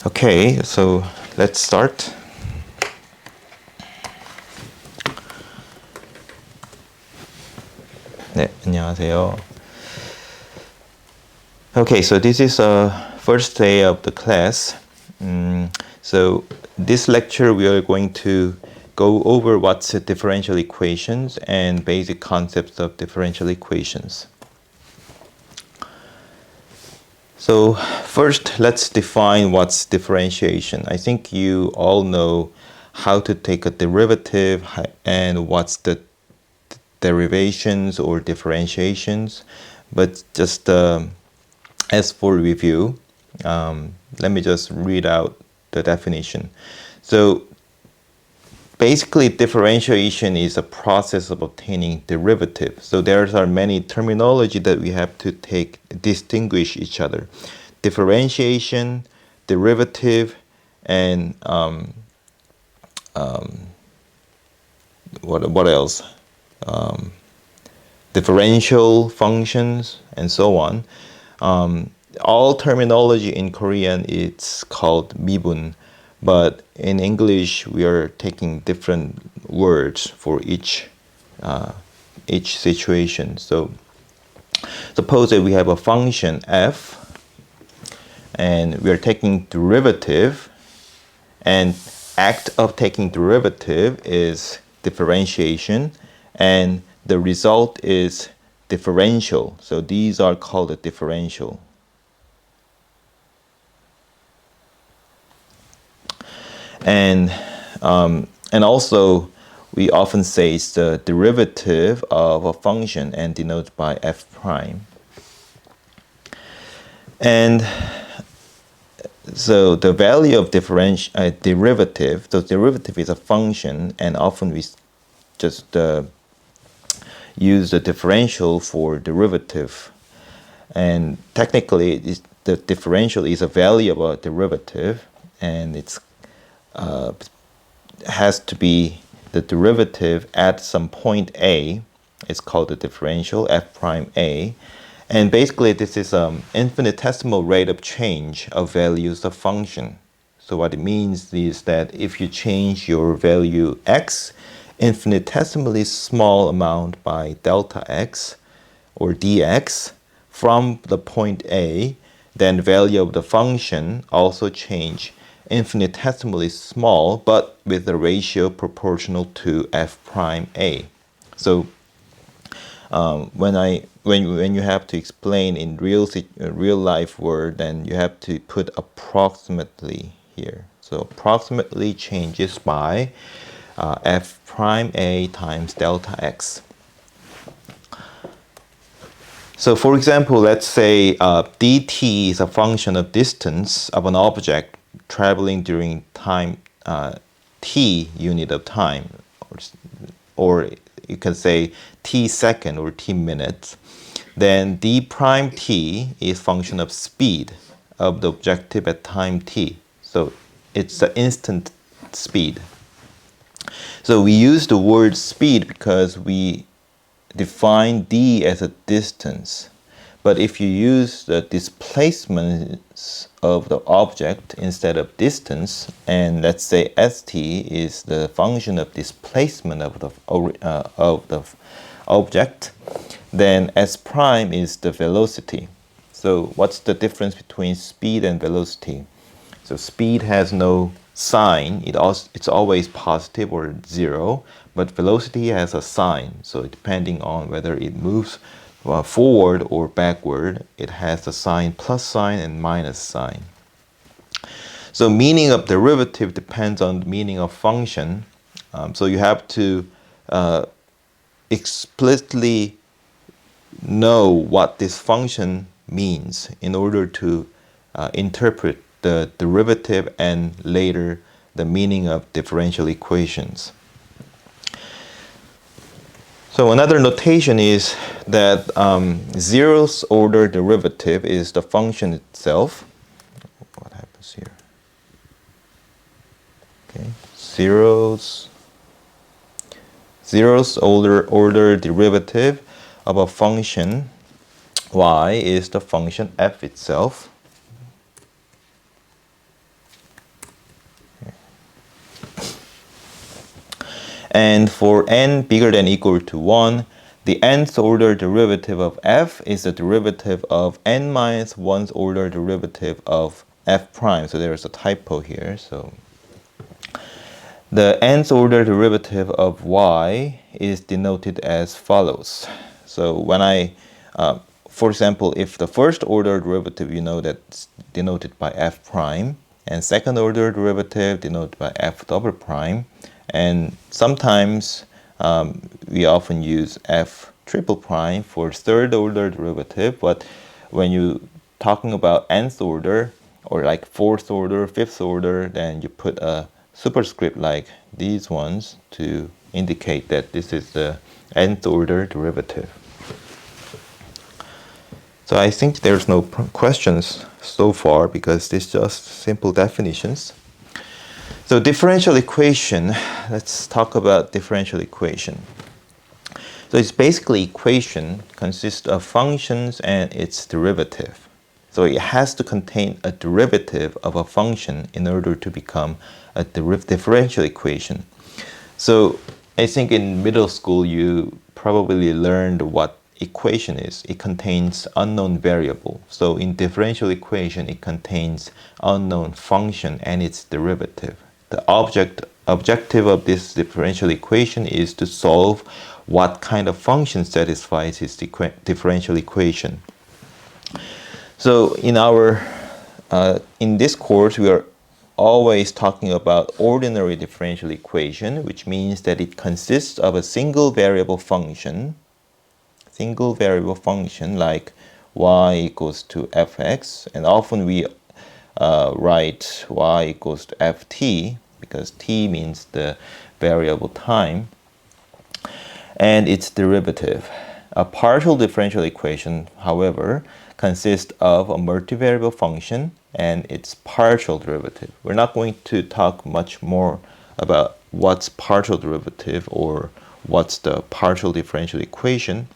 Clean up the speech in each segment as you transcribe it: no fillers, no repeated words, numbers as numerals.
Okay, so let's start. 네, 안녕하세요. Okay, so this is first day of the class. So this lecture we are going to go over what's differential equations and basic concepts of differential equations. So first, let's define what's differentiation. I think you all know how to take a derivative and what's the derivations or differentiations, but just as for review, let me just read out the definition. So basically, differentiation is a process of obtaining derivative. So there are many terminology that we have to distinguish each other. Differentiation, derivative, and what else? Differential functions and so on. All terminology in Korean it's called 미분, but in English we are taking different words for each situation. So suppose that we have a function f and we are taking derivative, and act of taking derivative is differentiation, and the result is differential. So these are called a differential. And also we often say it's the derivative of a function and denoted by f prime. And so the value of derivative, so derivative is a function, and often we just use the differential for derivative. And technically, the differential is a value of a derivative, and it's has to be the derivative at some point A. It's called the differential, f prime A. And basically, this is an infinitesimal rate of change of values of function. So what it means is that if you change your value x infinitesimally small amount by delta x or dx from the point A, then the value of the function also change infinitesimally small, but with a ratio proportional to f prime A. So when you have to explain in real life word, then you have to put approximately here. So approximately changes by f prime A times delta x. So for example, let's say dt is a function of distance of an object traveling during time t unit of time, or you can say t second or t minutes. Then d prime t is function of speed of the objective at time t. So it's the instant speed. So we use the word speed because we define d as a distance. But if you use the displacements of the object instead of distance, and let's say st is the function of displacement of the object, then s prime is the velocity. So what's the difference between speed and velocity? So speed has no sign. It's always positive or zero, but velocity has a sign. So depending on whether it moves forward or backward, it has the sign plus sign and minus sign. So meaning of derivative depends on the meaning of function. So you have to explicitly know what this function means in order to interpret the derivative and later the meaning of differential equations. So another notation is that zeroth order derivative is the function itself. What happens here? Okay, zeroth order derivative of a function y is the function f itself. And for n bigger than or equal to 1, the nth order derivative of f is the derivative of n minus 1th order derivative of f prime. So there's a typo here. So the nth order derivative of y is denoted as follows. So when for example, if the first order derivative, you know that's denoted by f prime, and second order derivative denoted by f double prime, and sometimes we often use f triple prime for third order derivative, but when you're talking about nth order or like fourth order, fifth order, then you put a superscript like these ones to indicate that this is the nth order derivative. So I think there's no questions so far because it's just simple definitions. So differential equation, let's talk about differential equation. So it's basically equation consists of functions and its derivative. So it has to contain a derivative of a function in order to become a differential equation. So I think in middle school you probably learned what equation is. It contains unknown variable. So in differential equation, it contains unknown function and its derivative. The objective of this differential equation is to solve what kind of function satisfies this differential equation. So in this course, we are always talking about ordinary differential equation, which means that it consists of a single variable function like y equals to fx, and often we write y equals to ft because t means the variable time, and its derivative. A partial differential equation, however, consists of a multivariable function and its partial derivative. We're not going to talk much more about what's partial derivative or what's the partial differential equation.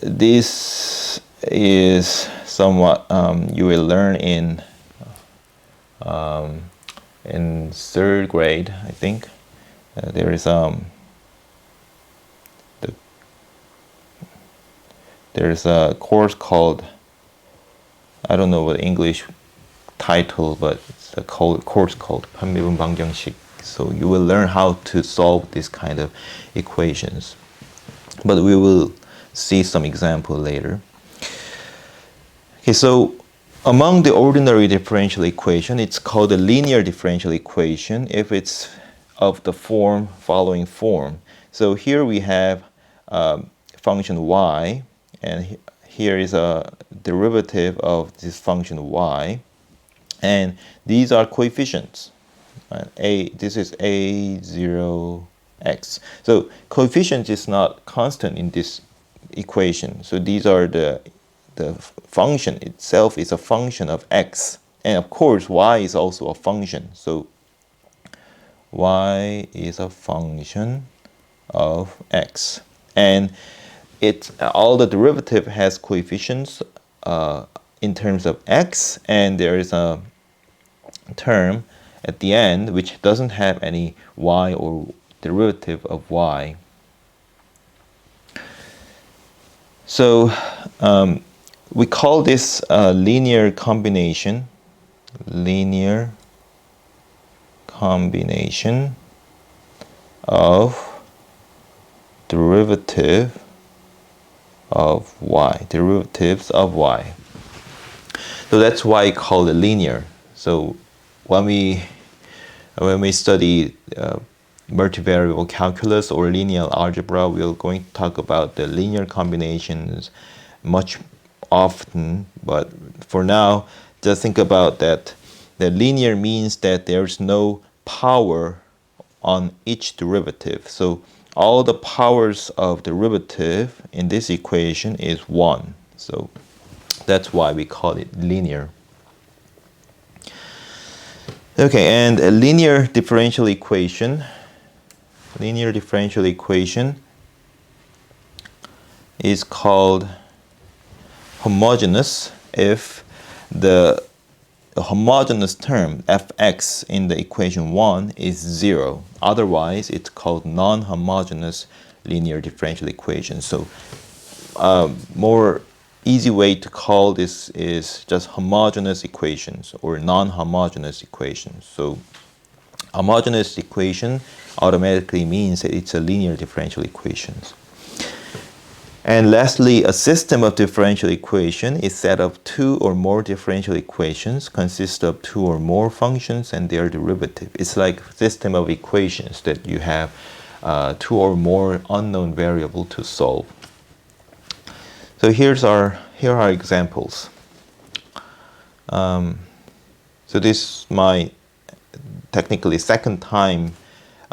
This is somewhat you will learn in third grade, I think. There is there's a course called, I don't know what English title, but it's a course called 판미분 방정식. So you will learn how to solve this kind of equations. But we will see some example later. Okay, so among the ordinary differential equation, it's called a linear differential equation if it's of the following form. So here we have function y, and here is a derivative of this function y, and these are coefficients. This is a0x. So coefficient is not constant in this equation. So these are the function itself is a function of x, and of course y is also a function. So y is a function of x, and all the derivative has coefficients in terms of x, and there is a term at the end which doesn't have any y or derivative of y. So we call this a linear combination of derivatives of y. So that's why I call it linear. So when we study multivariable calculus or linear algebra, we're going to talk about the linear combinations much often. But for now, just think about that. The linear means that there's no power on each derivative. So all the powers of derivative in this equation is 1. So that's why we call it linear. Okay, and a linear differential equation is called homogeneous if the a homogeneous term fx in the equation 1 is 0. Otherwise, it's called non-homogeneous linear differential equation. So more easy way to call this is just homogeneous equations or non-homogeneous equations. So homogeneous equation automatically means that it's a linear differential equations. And lastly, a system of differential equation is set of two or more differential equations consist of two or more functions and their derivative. It's like a system of equations that you have two or more unknown variables to solve. So here are examples. So this is my technically second time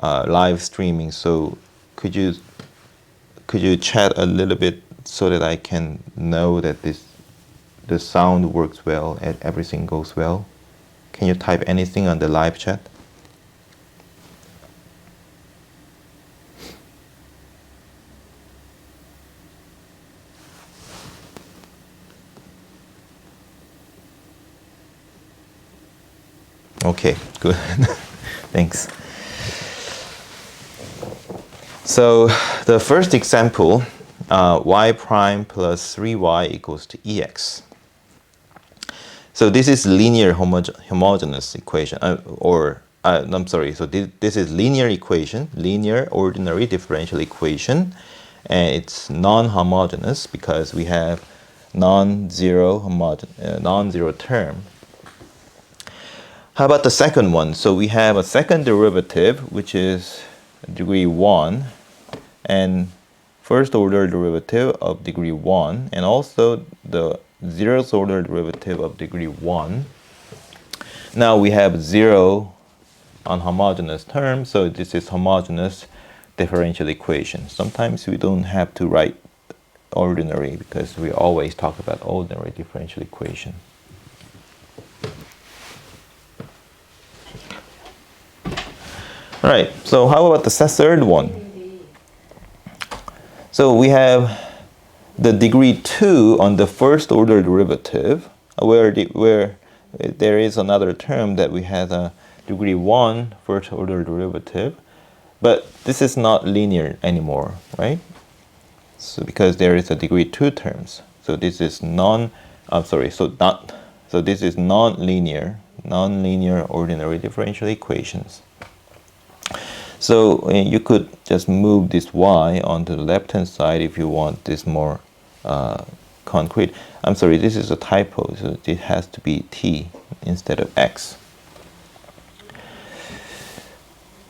live streaming. So could you chat a little bit so that I can know that the sound works well and everything goes well? Can you type anything on the live chat? Okay, good. Thanks. So the first example, y prime plus 3y equals to ex. So this is linear homogeneous equation, I'm sorry, so this is linear equation, linear ordinary differential equation, and it's non-homogeneous because we have non-zero term. How about the second one? So we have a second derivative, which is degree 1, and first order derivative of degree 1, and also the zeroth order derivative of degree 1. Now we have 0 on homogeneous term, so this is homogeneous differential equation. Sometimes we don't have to write ordinary because we always talk about ordinary differential equation. All right, so how about the third one? So we have the degree 2 on the first order derivative, where there is another term that we have a degree 1 first order derivative, but this is not linear anymore, right? So because there is a degree 2 terms, so this is this is non-linear ordinary differential equations. So you could just move this y onto the left-hand side if you want this more concrete. I'm sorry, this is a typo, so it has to be t instead of x.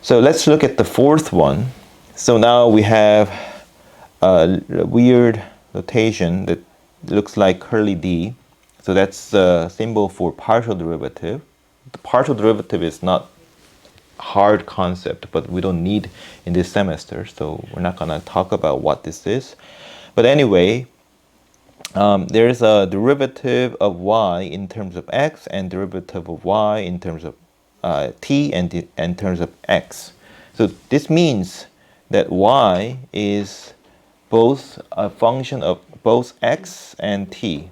So let's look at the fourth one. So now we have a weird notation that looks like curly d. So that's the symbol for partial derivative. The partial derivative is not hard concept, but we don't need in this semester, so we're not going to talk about what this is. But anyway, there is a derivative of y in terms of x and derivative of y in terms of t and in terms of x. So this means that y is both a function of both x and t.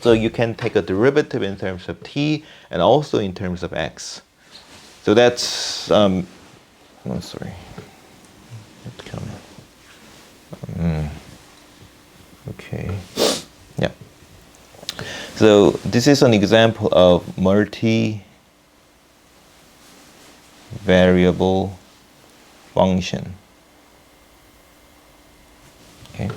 So you can take a derivative in terms of t and also in terms of x. So that's, oh, sorry. Okay. Yeah. So this is an example of multi-variable function. Okay.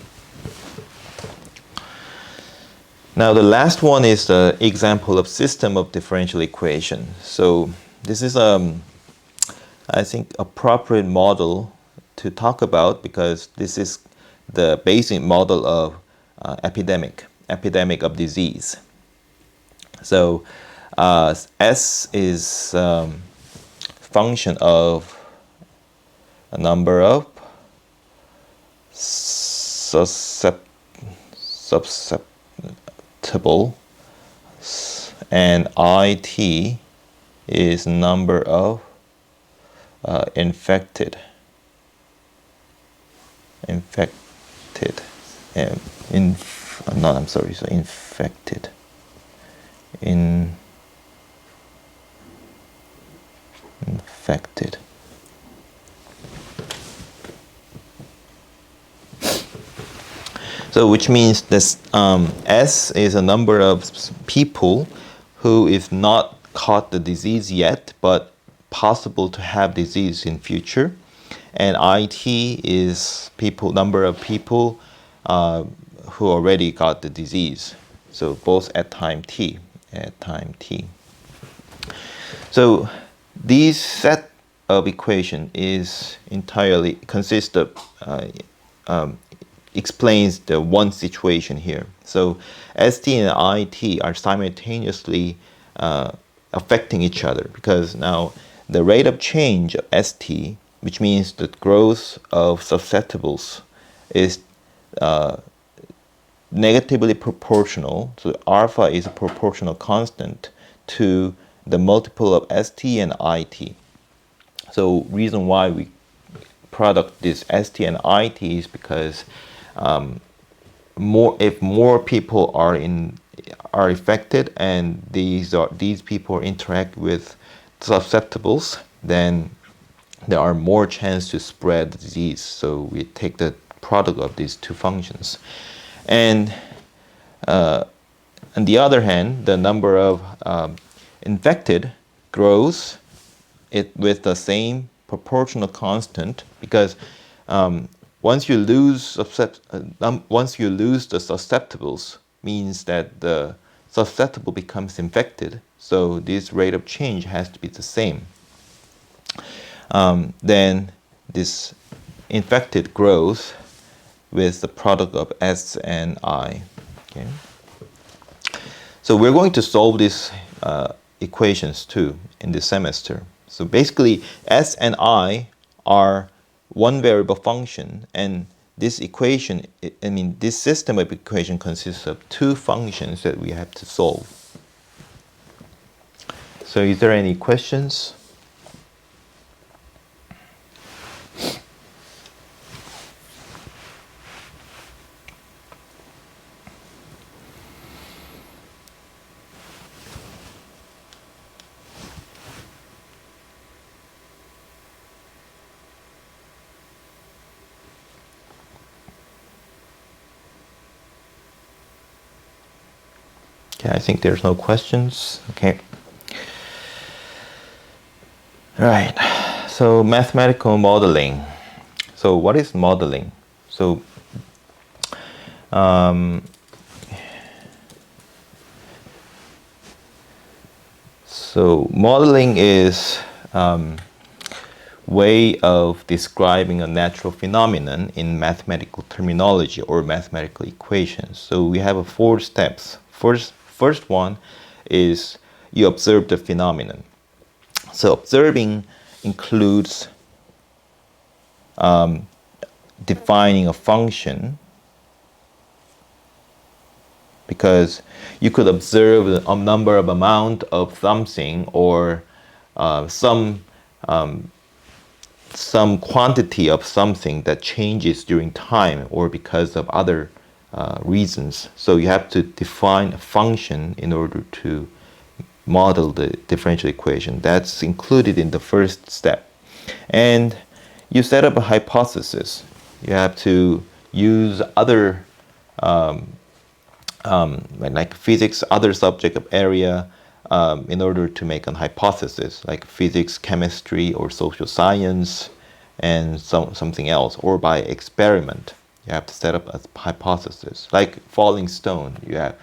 Now the last one is the example of system of differential equation. So this is, I think, appropriate model to talk about because this is the basic model of epidemic of disease. So S is function of a number of susceptible, and IT is number of infected, infected, So which means this S is a number of people who is not caught the disease yet, but possible to have disease in future. And IT is number of people who already got the disease. So both at time t. So these set of equation is entirely consists of explains the one situation here. So ST and IT are simultaneously affecting each other, because now the rate of change of ST, which means the growth of susceptibles, is negatively proportional. So alpha is a proportional constant to the multiple of ST and IT. So reason why we product this ST and IT is because if more people are affected, and these people interact with susceptibles, then there are more chance to spread the disease. So we take the product of these two functions. And on the other hand, the number of infected grows with the same proportional constant, because once you lose the susceptibles, means that the susceptible becomes infected. So this rate of change has to be the same. Then this infected grows with the product of S and I. Okay. So we're going to solve these equations too in this semester. So basically, S and I are one variable function, and this equation, this system of equation consists of two functions that we have to solve. So is there any questions? Okay, I think there's no questions. Okay. All right. So mathematical modeling. So what is modeling? So modeling is way of describing a natural phenomenon in mathematical terminology or mathematical equations. So we have 4 steps. First one is you observe the phenomenon. So observing includes defining a function, because you could observe a number of amount of something, or some quantity of something that changes during time or because of other reasons. So you have to define a function in order to model the differential equation. That's included in the first step. And you set up a hypothesis. You have to use other like physics, other subject of area, in order to make an hypothesis, like physics, chemistry, or social science, and something else, or by experiment. You have to set up a hypothesis, like falling stone. You have,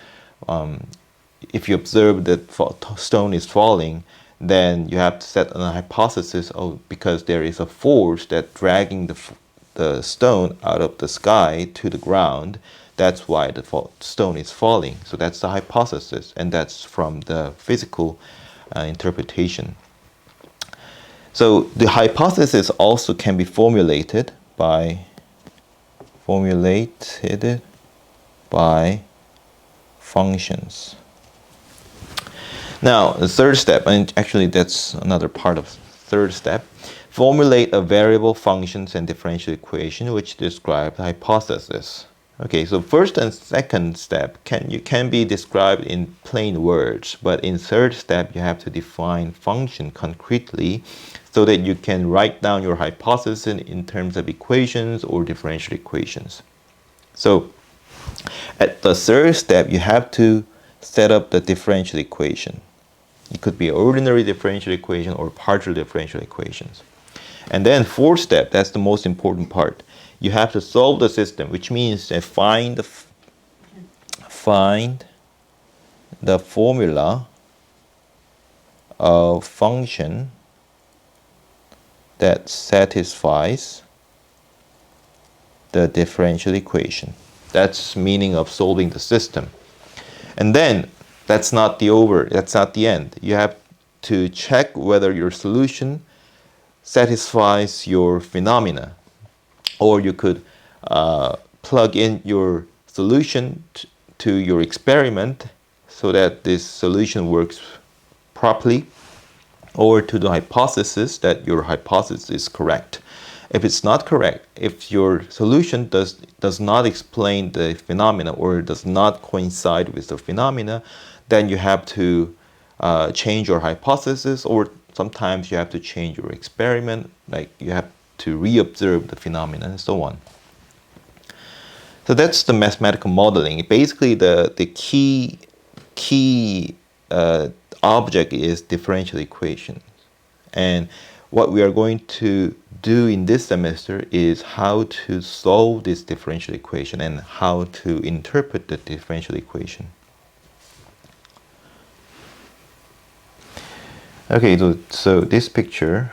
if you observe that stone is falling, then you have to set a hypothesis. Oh, because there is a force that dragging the stone out of the sky to the ground. That's why the stone is falling. So that's the hypothesis, and that's from the physical interpretation. So the hypothesis also can be formulated by functions. Now, the third step, and actually that's another part of third step, formulate a variable functions and differential equation which describe the hypothesis. Okay, so first and second step can be described in plain words, but in third step you have to define function concretely so that you can write down your hypothesis in terms of equations or differential equations. So At the third step, you have to set up the differential equation. It could be ordinary differential equation or partial differential equations. And then fourth step, that's the most important part. You have to solve the system, which means that find the formula of function that satisfies the differential equation. That's meaning of solving the system. And then that's not the end. You have to check whether your solution satisfies your phenomena, or you could plug in your solution to your experiment so that this solution works properly, or to the hypothesis that your hypothesis is correct. If it's not correct, if your solution does not explain the phenomena or does not coincide with the phenomena, then you have to change your hypothesis, or sometimes you have to change your experiment, like you have to re-observe the phenomena and so on. So that's the mathematical modeling. Basically, the key object is differential equations. And what we are going to do in this semester is how to solve this differential equation and how to interpret the differential equation. Okay, so this picture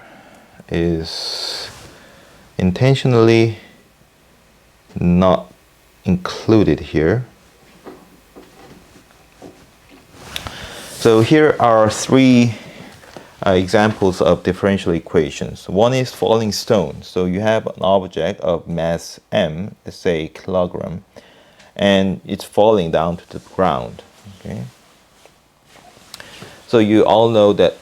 is intentionally not included here. So here are three examples of differential equations. One is falling stone. So you have an object of mass m, let's say kilogram, and it's falling down to the ground. Okay. So you all know that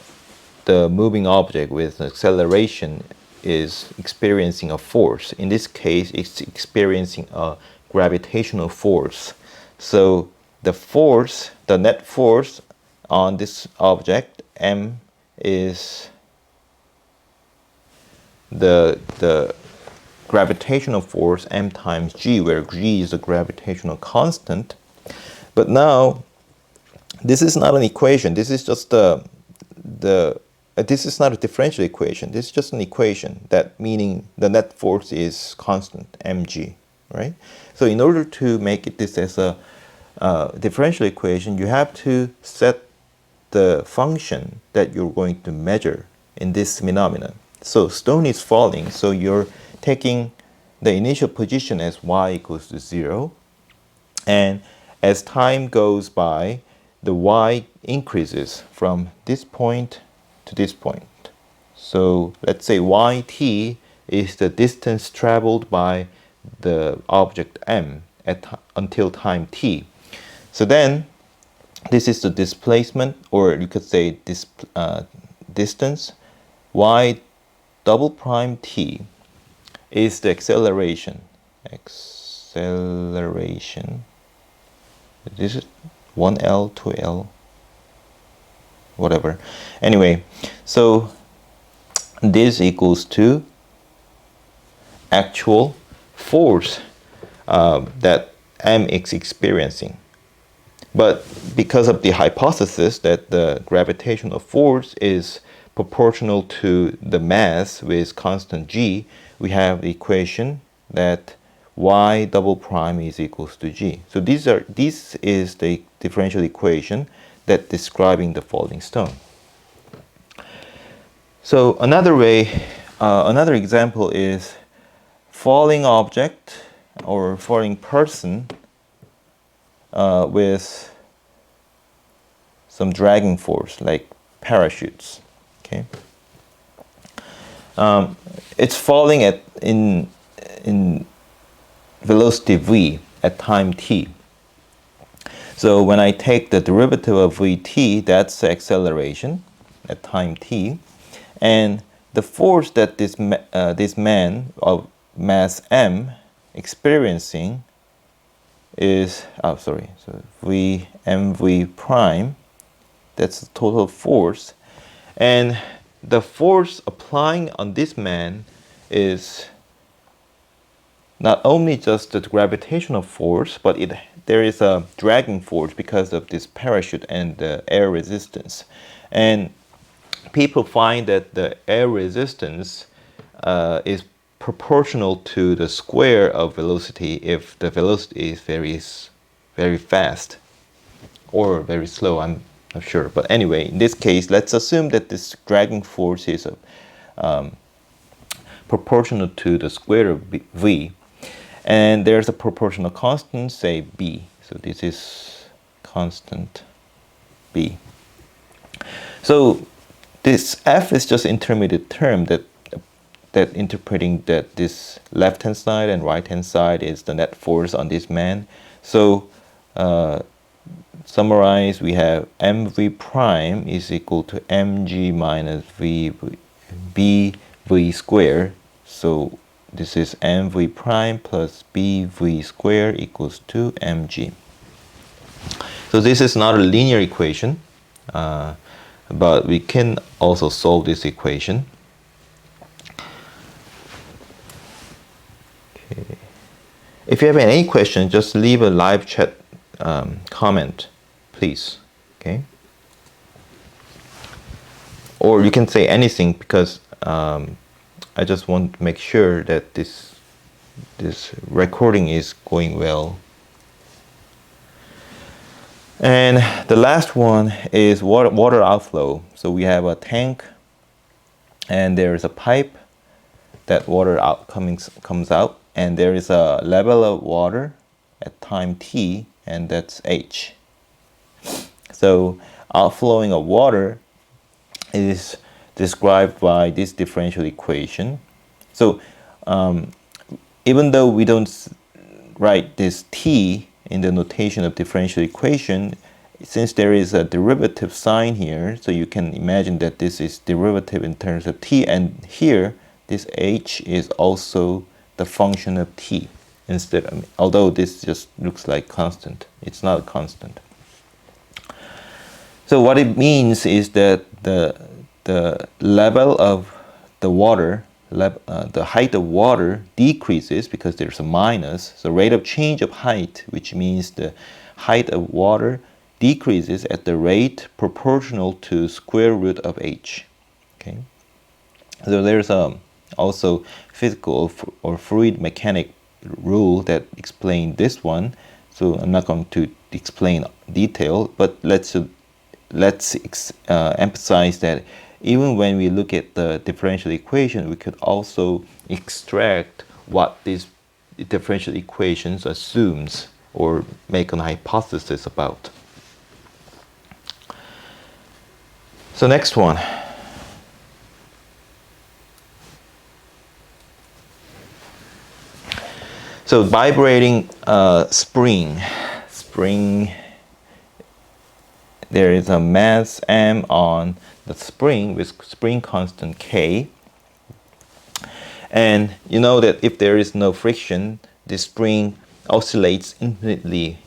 the moving object with acceleration is experiencing a force. In this case, it's experiencing a gravitational force. So the force, the net force on this object, m, is the gravitational force m times g, where g is the gravitational constant. But now, this is not an equation. This is just this is not a differential equation. This is just an equation, that meaning the net force is constant, mg, right? So in order to make this as a differential equation, you have to set the function that you're going to measure in this phenomenon. So stone is falling, so you're taking the initial position as y equals to 0. And as time goes by, the y increases from this point to this point. So let's say yt is the distance traveled by the object m until time t. So then this is the displacement, or you could say this distance. Y double prime t is the acceleration. This is 1L, 2L, whatever. Anyway, so this equals to actual force that m is experiencing. But because of the hypothesis that the gravitational force is proportional to the mass with constant g, we have the equation that y double prime is equals to g. So this is the differential equation that describing the falling stone. So another way, another example is falling object or falling person with some dragging force, like parachutes. Okay, it's falling in velocity v at time t. So when I take the derivative of vt, that's the acceleration at time t, and the force that this man of mass m experiencing is so v mv prime. That's the total force, and the force applying on this man is not only just the gravitational force, but there is a dragging force because of this parachute and the air resistance. And people find that the air resistance is proportional to the square of velocity if the velocity is very fast or very slow. I'm not sure. But anyway, in this case, let's assume that this dragging force is proportional to the square of v. And there's a proportional constant, say b. So this is constant b. So this f is just intermediate term that interpreting that this left-hand side and right-hand side is the net force on this man. So summarize, we have mv prime is equal to mg minus bv square. So this is mv prime plus bv square equals to mg. So this is not a linear equation, but we can also solve this equation. Okay. If you have any questions, just leave a live chat comment, please. Okay. Or you can say anything, because I just want to make sure that this recording is going well. And the last one is water outflow. So we have a tank, and there is a pipe that water comes out, and there is a level of water at time t, and that's h. So outflowing of water is described by this differential equation. So even though we don't write this t in the notation of differential equation, since there is a derivative sign here, so you can imagine that this is derivative in terms of t, and here this h is also the function of t instead. Although this just looks like constant, it's not a constant. So what it means is that the level of the water, the height of water decreases because there's a minus. So rate of change of height, which means the height of water decreases at the rate proportional to square root of h. Okay. So there's also physical or fluid mechanic rule that explain this one. So I'm not going to explain detail, but let's emphasize that even when we look at the differential equation, we could also extract what these differential equations assumes or make an hypothesis about. So next one. So vibrating spring. There is a mass m on the spring with spring constant k. And you know that if there is no friction, the spring oscillates infinitely.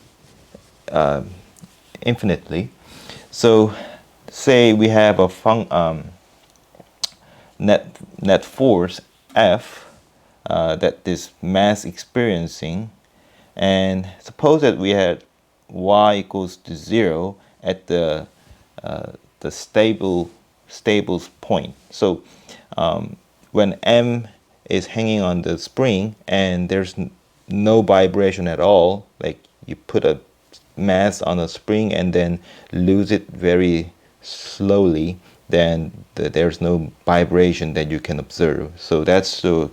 So say we have a net force F that this mass experiencing, and suppose that we had y equals to 0 at the stable point. So when m is hanging on the spring and there's no vibration at all, like you put a mass on a spring and then lose it very slowly, then there's no vibration that you can observe. So that's the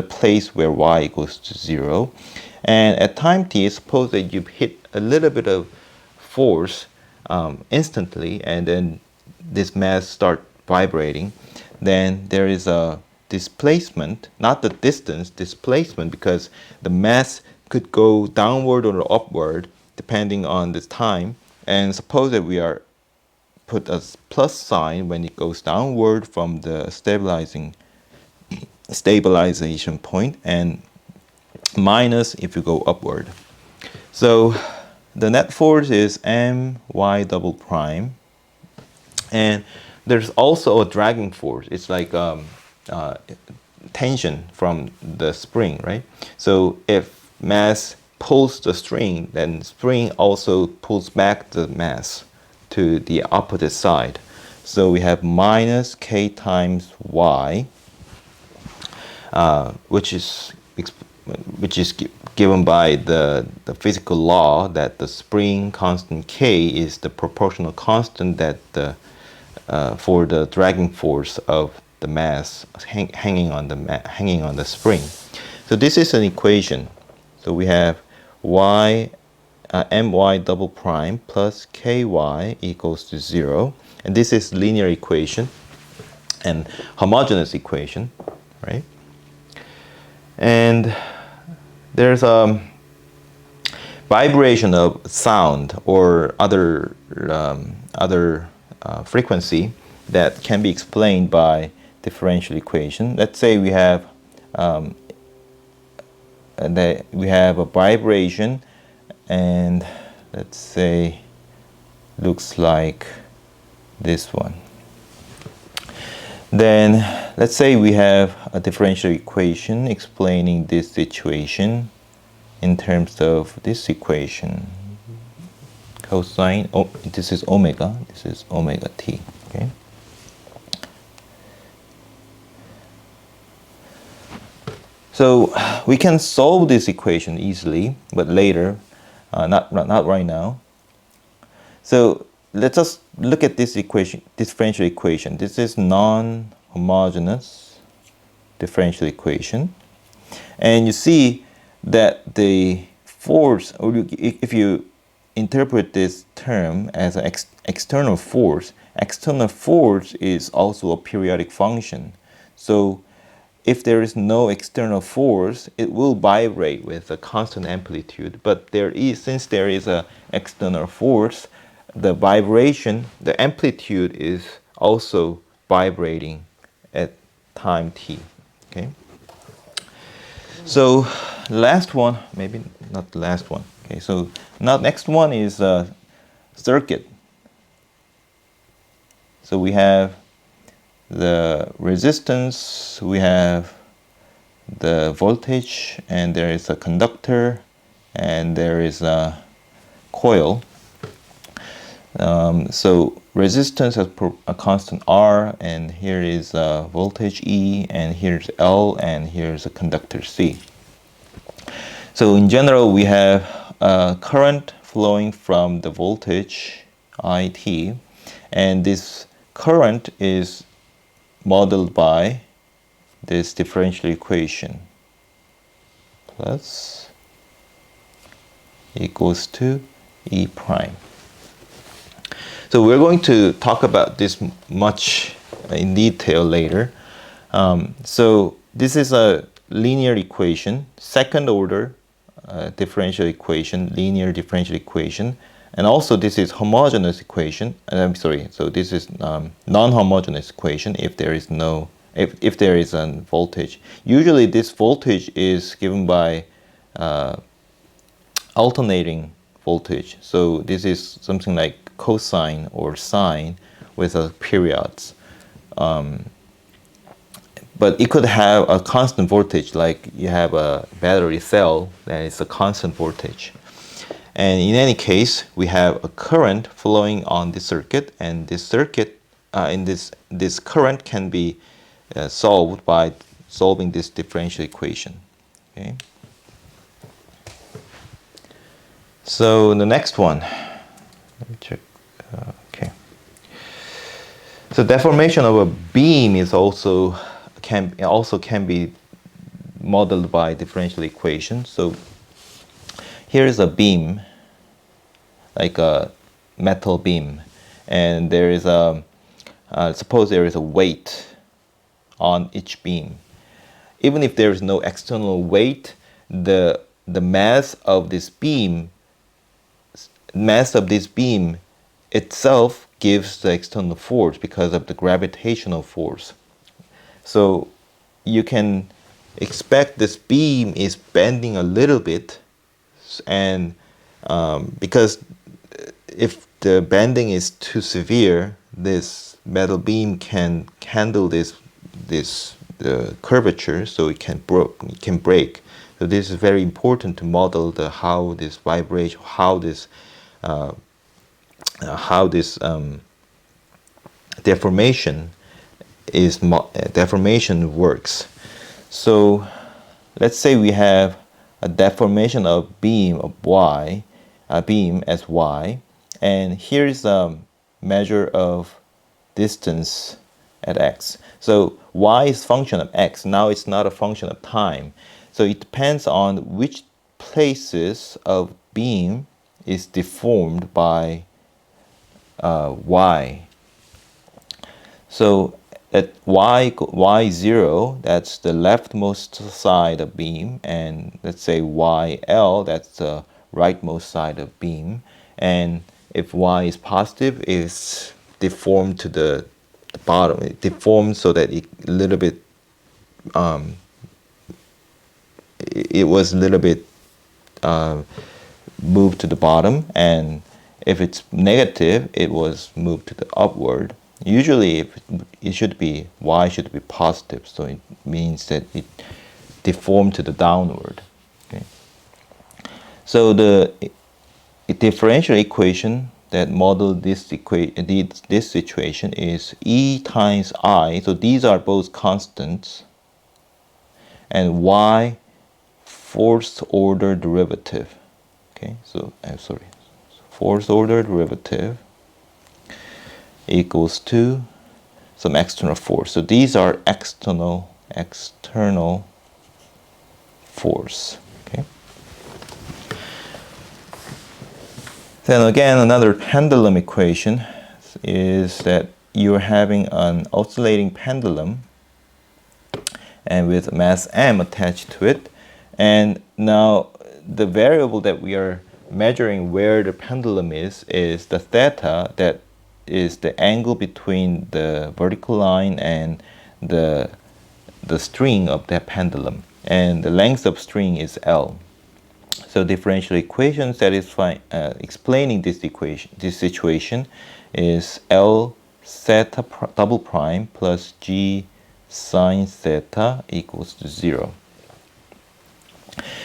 place where y equals to 0. And at time t, suppose that you hit a little bit of force instantly, and then this mass start vibrating, then there is a displacement, not the distance, displacement, because the mass could go downward or upward depending on the time. And suppose that we are put a plus sign when it goes downward from the stabilization point, and minus if you go upward. So the net force is my double prime, and there's also a dragging force. It's like tension from the spring, right? So if mass pulls the string, then spring also pulls back the mass to the opposite side. So we have minus k times y, which is given by the physical law that the spring constant k is the proportional constant that for the dragging force of the mass hanging on the spring. So this is an equation. So we have y my double prime plus ky equals to 0, and this is linear equation and homogeneous equation, right? And there's a vibration of sound or other frequency that can be explained by differential equation. Let's say we have a vibration, and let's say looks like this one. Then let's say we have a differential equation explaining this situation in terms of this equation. Cosine, this is omega t, okay? So we can solve this equation easily, but later, not right now. So let us look at this equation, differential equation. This is non-homogeneous differential equation. And you see that the force, or if you interpret this term as an external force is also a periodic function. So if there is no external force, it will vibrate with a constant amplitude. But since there is an external force, the vibration, the amplitude is also vibrating at time t. Okay. So last one, maybe not the last one. Okay. So now next one is a circuit. So we have the resistance, we have the voltage, and there is a conductor, and there is a coil. So resistance has a constant R, and here is a voltage E, and here's L, and here's a conductor C. So in general, we have a current flowing from the voltage IT, and this current is modeled by this differential equation. Plus equals to E prime. So we're going to talk about this much in detail later. So this is a linear equation, second order differential equation, linear differential equation, and also this is homogeneous equation. I'm sorry. So this is non-homogeneous equation if there is no if there is a voltage. Usually this voltage is given by alternating voltage. So this is something like cosine or sine with a periods. But it could have a constant voltage, like you have a battery cell that is a constant voltage. And in any case, we have a current flowing on the circuit, and this circuit, this current can be solved by solving this differential equation. Okay. So the next one, let me check. Okay. So deformation of a beam is also can be modeled by differential equation. So here is a beam, like a metal beam, and there is suppose there is a weight on each beam. Even if there is no external weight, the mass of this beam itself gives the external force because of the gravitational force. So you can expect this beam is bending a little bit, and because if the bending is too severe, this metal beam can handle this curvature, so it can break. So this is very important to model the how this vibration, how this deformation deformation works. So let's say we have a deformation of beam of y, a beam as y, and here's a measure of distance at x. So y is function of x. Now it's not a function of time. So it depends on which places of beam is deformed by y. So at y0, that's the leftmost side of beam, and let's say yl, that's the rightmost side of beam. And if y is positive, it's deformed to the bottom. It deformed so that it a little bit it was a little bit moved to the bottom, and if it's negative, it was moved to the upward. Usually it should be, y should be positive, so it means that it deformed to the downward. Okay. So the differential equation that model this situation is E times I, so these are both constants, and y fourth order derivative. Okay, so fourth order derivative equals to some external force. So these are external force. Okay. Then again, another pendulum equation is that you're having an oscillating pendulum and with mass m attached to it, and now the variable that we are measuring where the pendulum is the theta, that is the angle between the vertical line and the string of that pendulum, and the length of string is L. So differential equation explaining this situation is L theta double prime plus G sine theta equals to 0.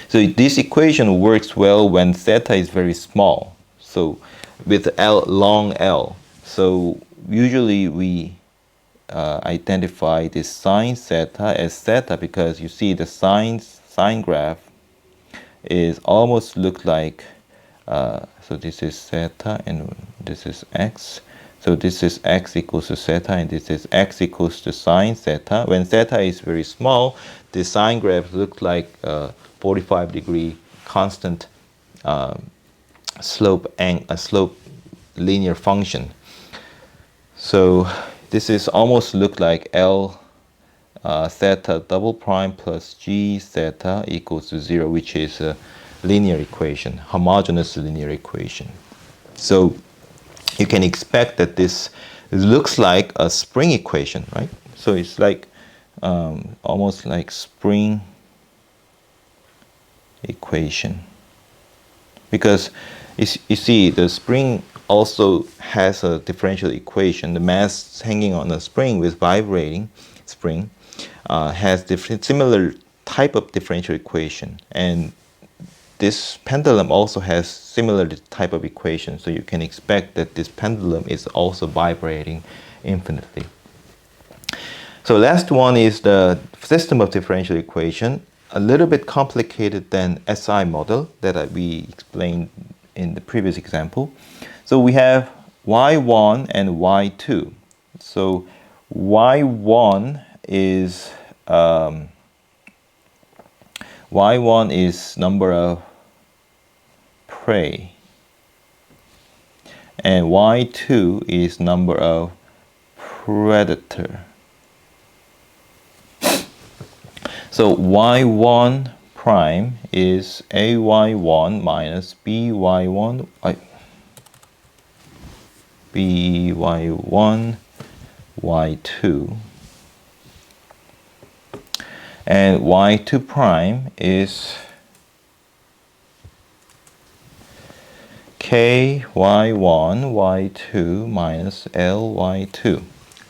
So this equation works well when theta is very small. So with L, long L. So usually we identify this sine theta as theta because you see the sine graph is almost look like, so this is theta and this is x. So this is x equals to theta and this is x equals to sine theta. When theta is very small, the sine graph looks like 45-degree constant slope linear function. So this is almost look like L theta double prime plus G theta equals to 0, which is a linear equation, homogeneous linear equation. So you can expect that this looks like a spring equation, right? So it's like almost like spring equation, because you see the spring also has a differential equation. The mass hanging on a spring with vibrating spring has similar type of differential equation, and this pendulum also has similar type of equation. So you can expect that this pendulum is also vibrating infinitely. So last one is the system of differential equation, a little bit complicated than SI model that we explained in the previous example. So we have y1 and y2. So y1 is number of prey, and y2 is number of predator. So y1 prime is ay1 minus by1 y2, and y2 prime is ky1 y2 minus ly2.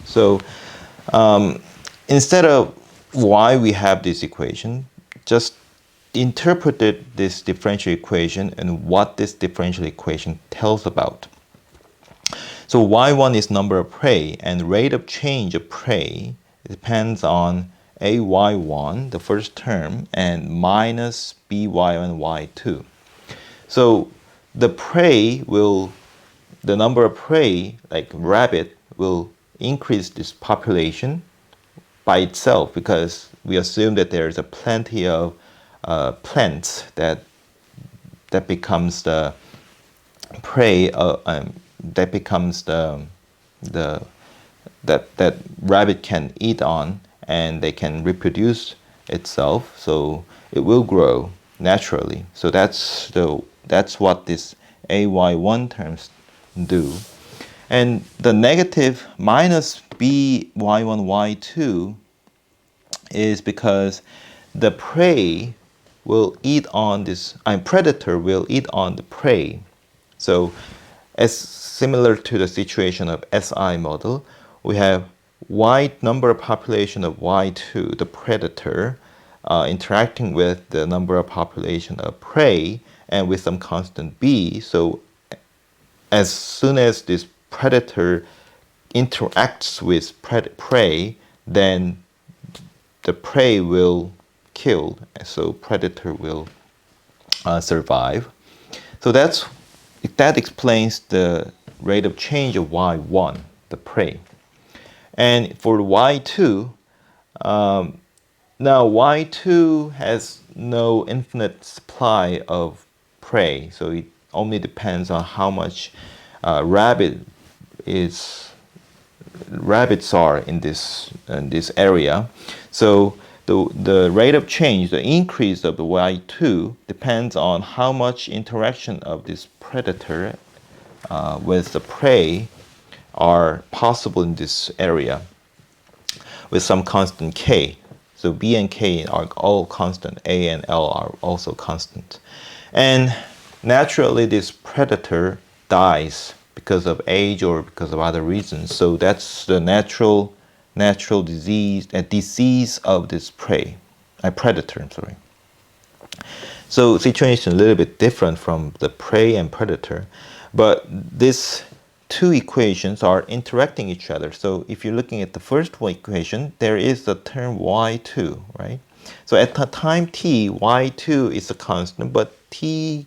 So instead of why we have this equation, just interpreted this differential equation and what this differential equation tells about. So y1 is number of prey, and rate of change of prey depends on ay1, the first term, and minus by1 y2. So the number of prey, like rabbit, will increase this population by itself because we assume that there is a plenty of plants that becomes the prey, that becomes that rabbit can eat on, and they can reproduce itself, so it will grow naturally. So that's what this ay1 terms do. And the negative minus by1 y2 is because the prey will eat on predator will eat on the prey. So as similar to the situation of SI model, we have number of population of y2, the predator, interacting with the number of population of prey and with some constant b. So as soon as this predator interacts with prey, then the prey will kill, so predator will survive. So that explains the rate of change of y1, the prey. And for y2, now y2 has no infinite supply of prey, so it only depends on how much rabbits are in this area. So the rate of change, the increase of the y2, depends on how much interaction of this predator with the prey are possible in this area with some constant k. So b and k are all constant, a and l are also constant. And naturally this predator dies because of age or because of other reasons. So that's the natural disease of this predator, I'm sorry. So situation is a little bit different from the prey and predator, but these two equations are interacting each other. So if you're looking at the first equation, there is the term y2, right? So at the time t, y2 is a constant, but t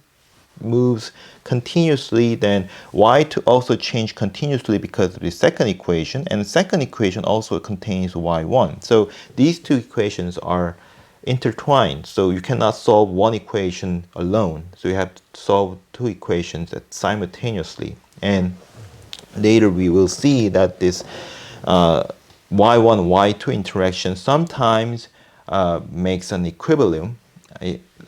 moves continuously, then y2 also change continuously because of the second equation, and the second equation also contains y1. So these two equations are intertwined, so you cannot solve one equation alone. So you have to solve two equations simultaneously. And later we will see that this y1 y2 interaction sometimes makes an equilibrium,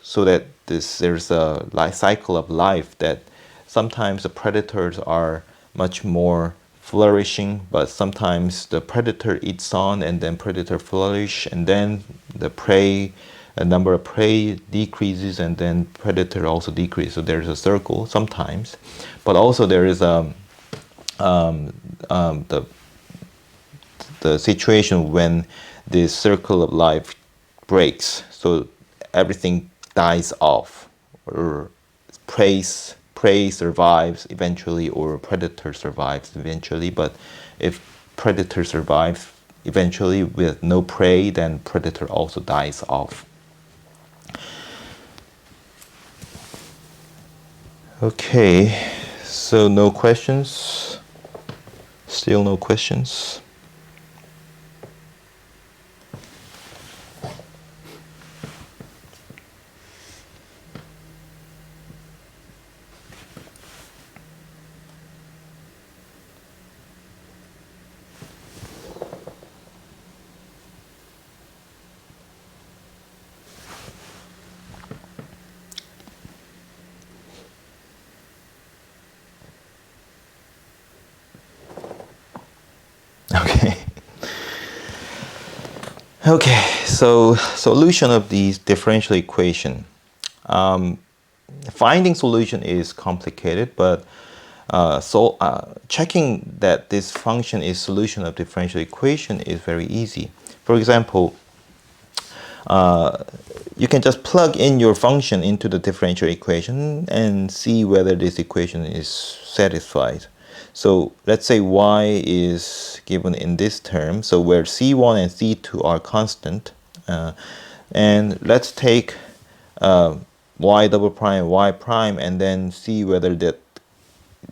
so that there's a cycle of life that sometimes the predators are much more flourishing, but sometimes the predator eats on and then predator flourish, and then the number of prey decreases and then predator also decreases. So there's a circle sometimes, but also there is the situation when this circle of life breaks, so everything dies off, or prey survives eventually, or predator survives eventually. But if predator survives eventually with no prey, then predator also dies off. Okay, so no questions? Still no questions? Okay, so solution of these differential equation. Finding solution is complicated, but checking that this function is solution of differential equation is very easy. For example, you can just plug in your function into the differential equation and see whether this equation is satisfied. So let's say y is given in this term, so where c1 and c2 are constant, and let's take y double prime, y prime, and then see whether that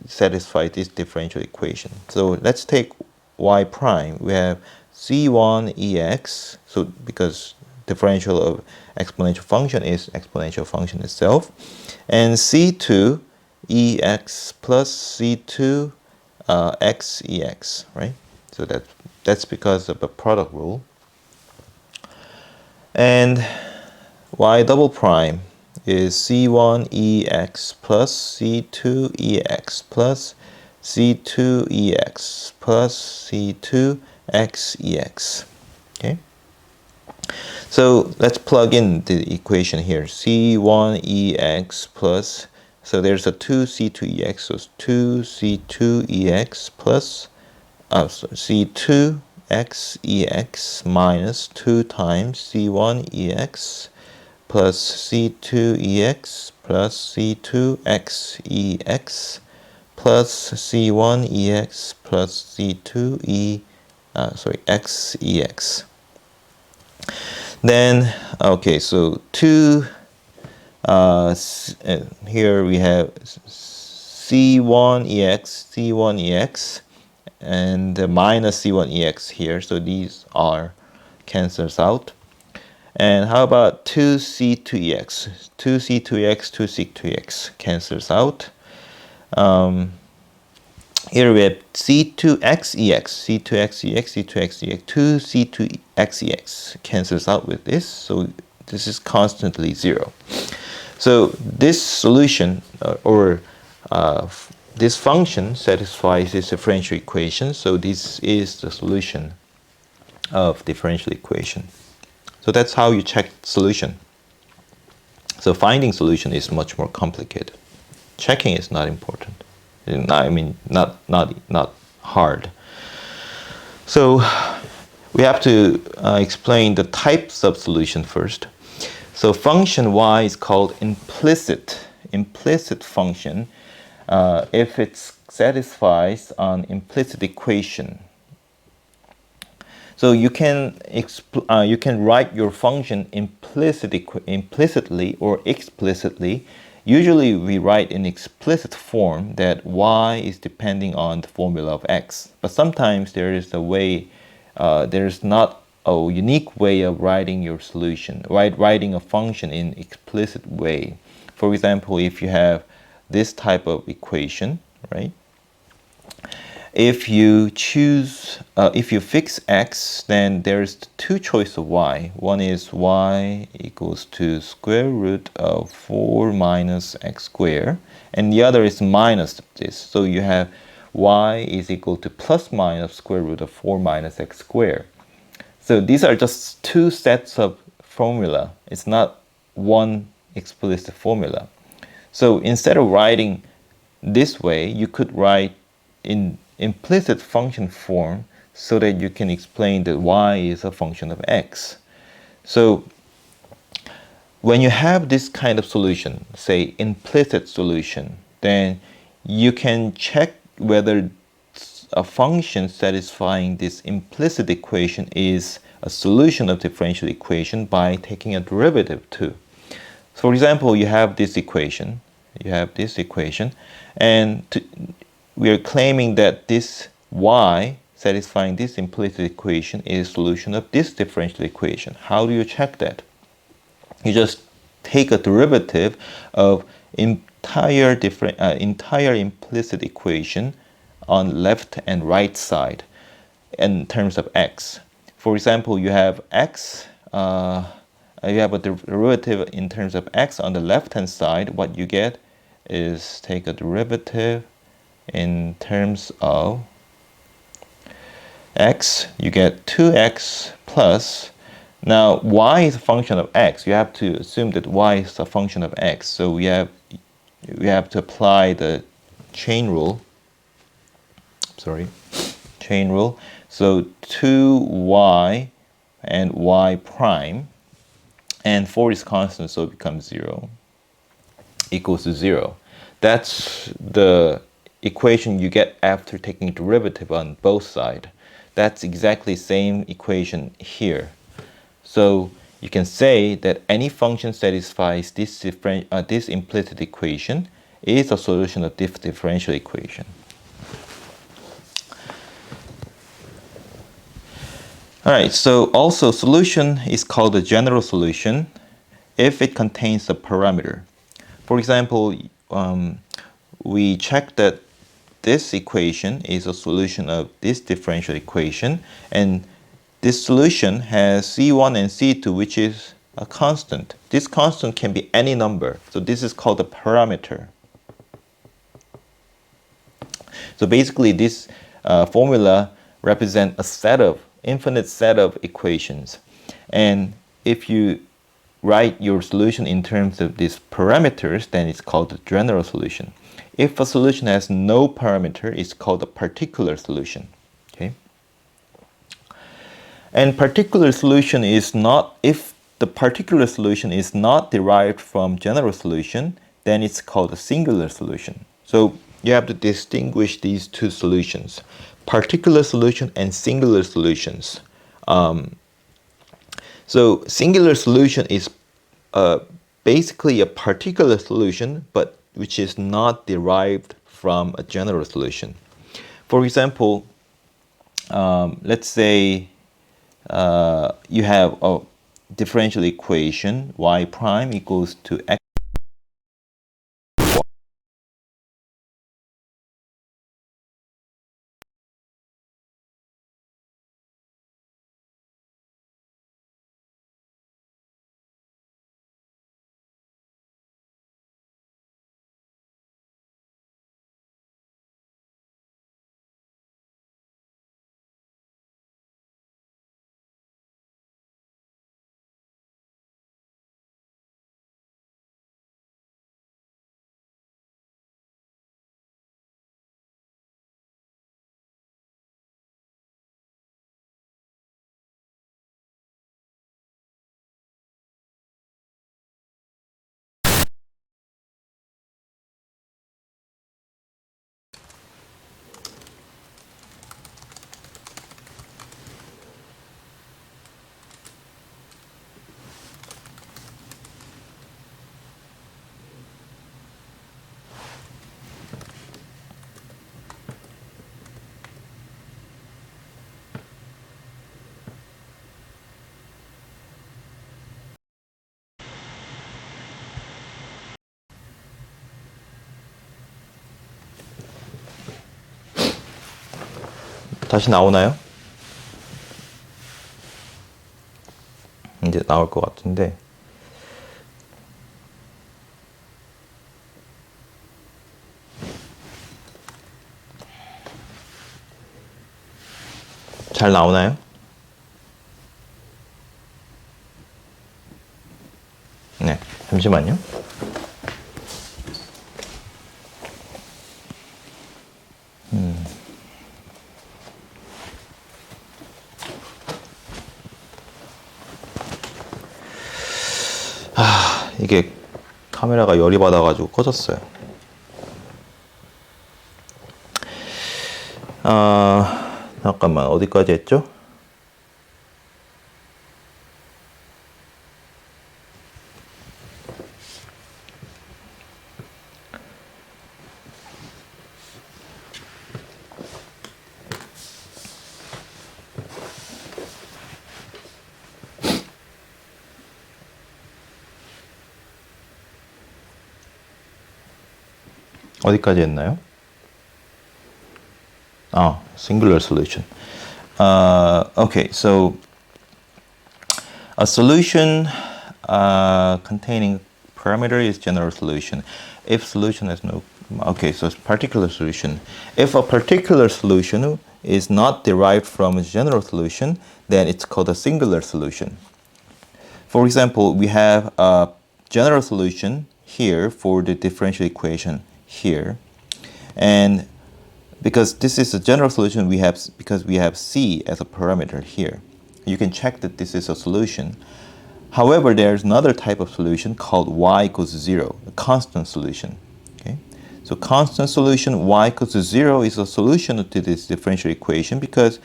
satisfies this differential equation. So let's take y prime. We have c1 ex, so because differential of exponential function is exponential function itself, and c2 ex plus c2 x ex, right? So that's because of the product rule. And y double prime is c1 ex plus c2 ex plus c2 ex plus c2 x ex. Okay. So let's plug in the equation here. C1 ex plus, so there's a 2c2 ex, so 2c2 ex plus c2 x ex minus 2 times c1 ex plus c2 ex plus c2 x ex plus c1 ex plus c2 x ex. Then, okay, so here we have c1 ex, and the minus c1 ex here, so these are cancels out. And how about 2c2ex? 2c2x, 2c2x cancels out. Here we have c2xex, c2xex, c2xex, 2c2xex cancels out with this, so this is constantly 0. So this solution this function satisfies this differential equation, so this is the solution of differential equation. So that's how you check solution. So finding solution is much more complicated. Checking is not important. I mean, not hard. So we have to explain the types of solution first. So function y is called implicit function if it satisfies an implicit equation. So you can write your function implicitly or explicitly. Usually we write in explicit form that y is depending on the formula of x. But sometimes there is a way, there's not a unique way of writing your solution, writing a function in explicit way. For example, if you have this type of equation, right? If you choose, if you fix x, then there's two choices of y. One is y equals to square root of 4 minus x squared, and the other is minus this. So you have y is equal to plus minus square root of 4 minus x squared. So these are just two sets of formula. It's not one explicit formula. So instead of writing this way, you could write in implicit function form so that you can explain that y is a function of x. So when you have this kind of solution, say implicit solution, then you can check whether a function satisfying this implicit equation is a solution of differential equation by taking a derivative too. So for example, you have this equation, and we are claiming that this y satisfying this implicit equation is a solution of this differential equation. How do you check that? You just take a derivative of entire implicit equation on left and right side in terms of x. For example, you have x, you have a derivative in terms of x on the left hand side. What you get is take a derivative in terms of x, you get 2x plus, now y is a function of x. You have to assume that y is a function of x. So we have to apply the chain rule. So 2y and y prime and 4 is constant, so it becomes 0, equals to 0. That's the equation you get after taking derivative on both sides. That's exactly the same equation here. So you can say that any function satisfies this implicit equation is a solution of this differential equation. All right, so also solution is called a general solution if it contains a parameter. For example, we check that this equation is a solution of this differential equation, and this solution has C1 and C2, which is a constant. This constant can be any number, so this is called a parameter. So basically, this formula represents a infinite set of equations. And if you write your solution in terms of these parameters, then it's called the general solution. If a solution has no parameter, it's called a particular solution. Okay? And particular solution is not, if the particular solution is not derived from general solution, then it's called a singular solution. So you have to distinguish these two solutions, particular solution and singular solutions. So singular solution is basically a particular solution, but which is not derived from a general solution. For example, let's say you have a differential equation y prime equals to x. 다시 나오나요? 이제 나올 것 같은데. 잘 나오나요? 네, 잠시만요. 이게 카메라가 열이 받아가지고 꺼졌어요. 잠깐만, 어디까지 했죠? 어디까지 했나요? Singular solution. Okay, so a solution containing parameter is general solution. If solution has no, okay, so it's particular solution. If a particular solution is not derived from a general solution, then it's called a singular solution. For example, we have a general solution here for the differential equation here, and because this is a general solution, because we have c as a parameter here, you can check that this is a solution. However, there's another type of solution called y equals 0, a constant solution. Okay? So constant solution y equals 0 is a solution to this differential equation because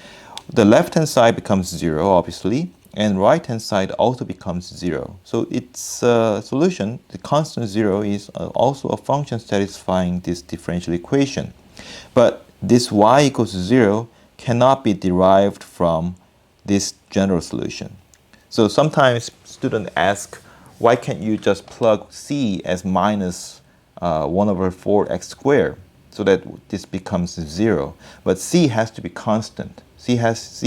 the left-hand side becomes 0, obviously, and right-hand side also becomes 0. So its solution, the constant 0, is also a function satisfying this differential equation. But this y equals 0 cannot be derived from this general solution. So sometimes students ask, why can't you just plug c as minus 1 over 4x squared so that this becomes 0? But c has to be constant. C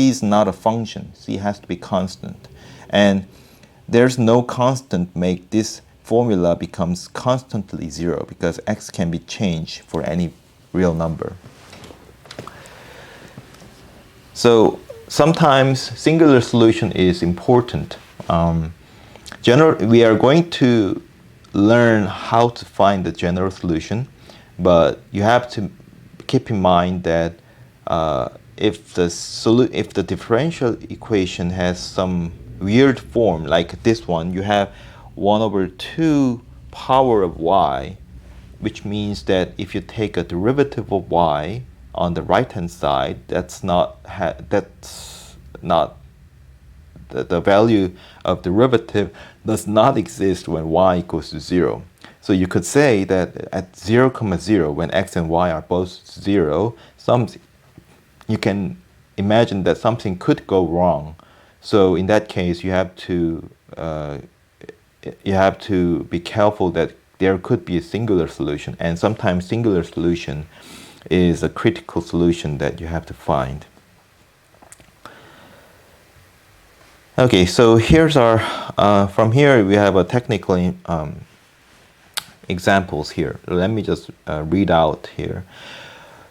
is not a function. C has to be constant. And there's no constant make this formula becomes constantly 0 because x can be changed for any real number. So sometimes singular solution is important. We are going to learn how to find the general solution, but you have to keep in mind that if the differential equation has some weird form like this one, you have 1 over 2 power of y, which means that if you take a derivative of y on the right hand side, that's not the value of derivative does not exist when y equals to 0. So you could say that at 0, 0, when x and y are both 0, you can imagine that something could go wrong. So in that case, you have to be careful that there could be a singular solution, and sometimes singular solution is a critical solution that you have to find. Okay, so here's our, from here we have a technical examples here. Let me just read out here.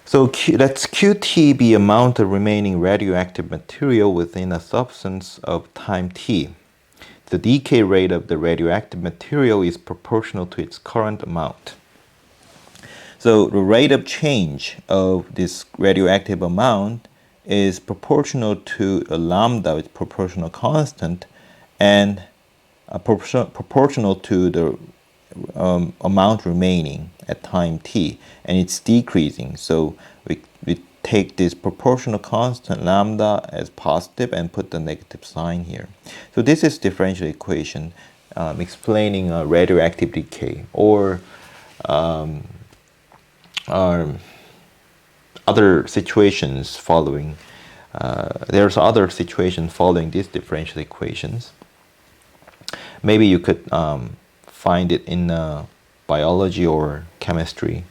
So let's Qt be amount of remaining radioactive material within a substance of time t. The decay rate of the radioactive material is proportional to its current amount. So the rate of change of this radioactive amount is proportional to a lambda, its proportional constant, and proportional to the amount remaining at time t, and it's decreasing. So we take this proportional constant lambda as positive and put the negative sign here. So this is differential equation explaining radioactive decay, or other situations following. There's other situations following these differential equations. Maybe you could find it in biology or chemistry.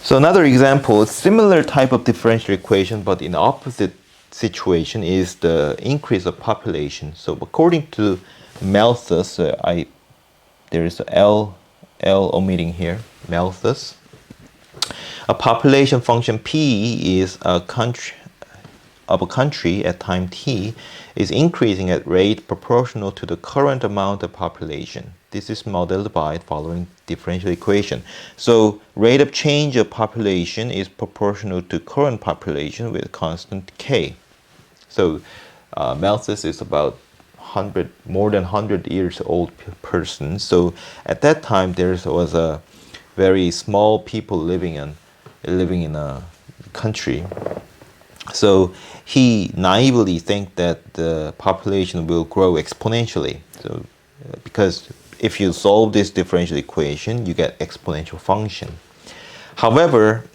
So another example, similar type of differential equation, but in the opposite situation, is the increase of population. So according to Malthus, there is a L omitting here, Malthus. A population function P is a country at time t is increasing at rate proportional to the current amount of population. This is modeled by following differential equation. So rate of change of population is proportional to current population with constant k. So Malthus is about more than 100 years old person. So at that time there was a very small people living in a country. So he naively think that the population will grow exponentially. So because if you solve this differential equation, you get exponential function. However,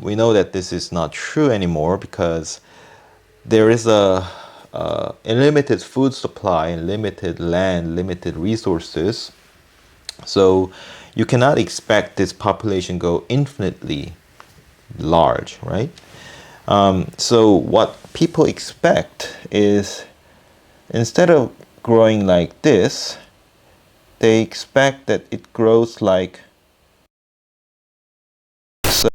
we know that this is not true anymore because there is a limited food supply, limited land, limited resources. So you cannot expect this population go infinitely large, right? So what people expect is, instead of growing like this, they expect that it grows like so.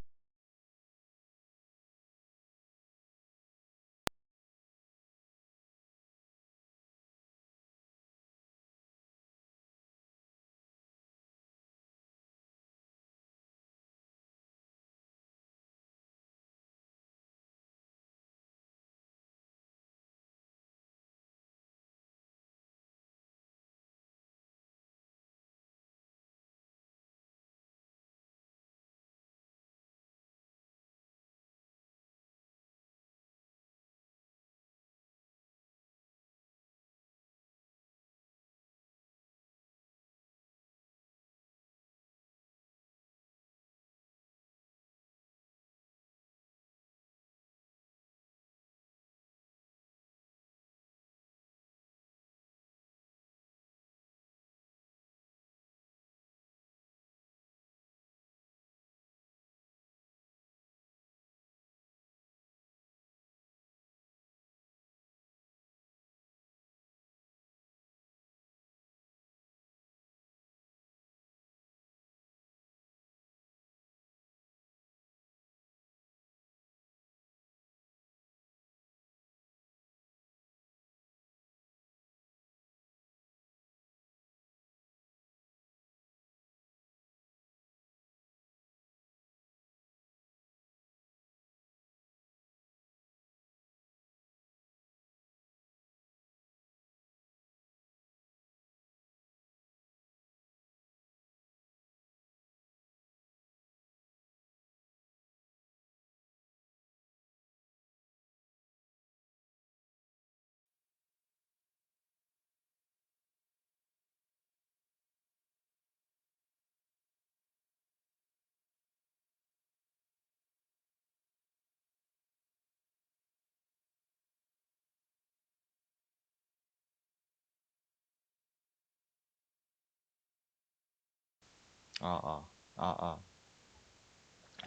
아, 아, 아, 아.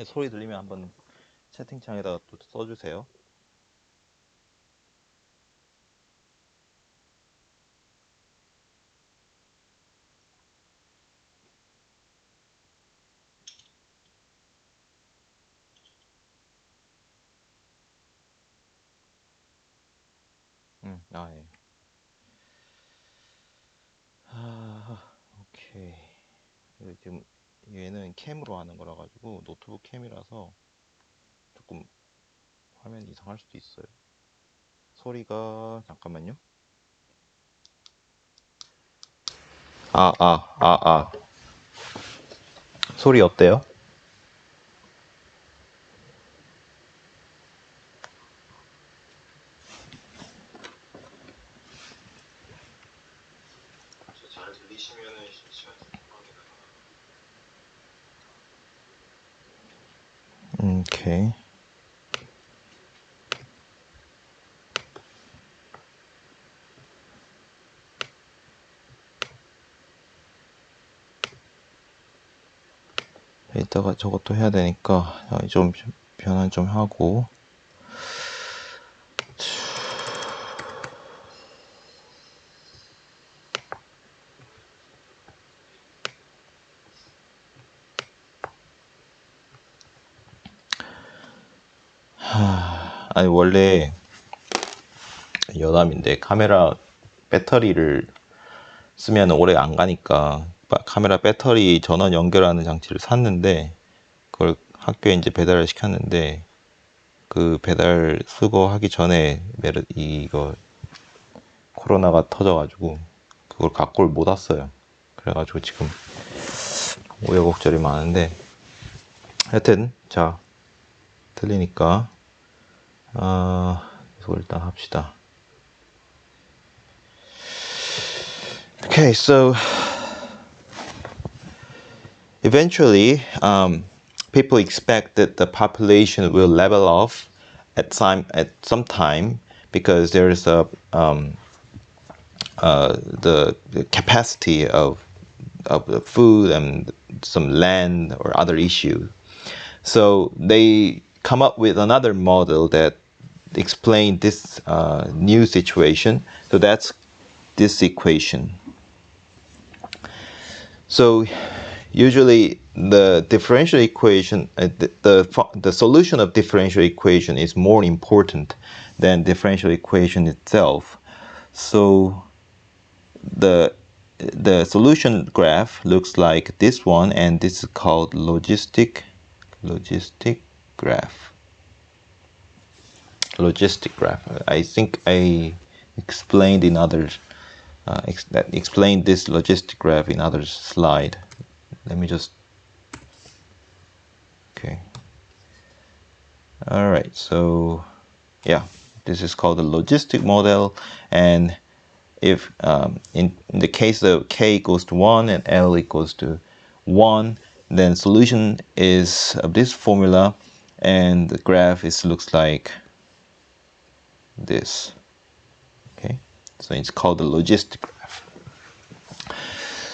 소리 들리면 한번 채팅창에다가 또 써주세요. 아, 예. 오케이. 지금 얘는 캠으로 하는 거라 가지고 노트북 캠이라서 조금 화면이 이상할 수도 있어요. 소리가 잠깐만요. 아. 소리 어때요? 잘 들리시면은 실시간 채팅방에다가. 오케이. 이따가 저것도 해야 되니까 좀 변환 좀 하고. 아니 원래 여담인데 카메라 배터리를 쓰면 오래 안 가니까 카메라 배터리 전원 연결하는 장치를 샀는데 그걸 학교에 이제 배달을 시켰는데 그 배달 수거하기 전에 이거 코로나가 터져가지고 그걸 갖고 못 왔어요. 그래가지고 지금 우여곡절이 많은데 하여튼 자 들리니까 계속 일단 합시다. Okay, so eventually, people expect that the population will level off at some time because there's the capacity of the food and some land or other issues. So they come up with another model that explain this new situation. So that's this equation. So usually the differential equation, the solution of differential equation is more important than differential equation itself. So the solution graph looks like this one, and this is called logistic graph. Logistic graph. I think I explained in others. Explained this logistic graph in other slide. Let me just. Okay. All right. So yeah, this is called the logistic model, and if in the case of k equals to 1 and l equals to 1, then solution is of this formula, and the graph looks like this. Okay, so it's called the logistic graph.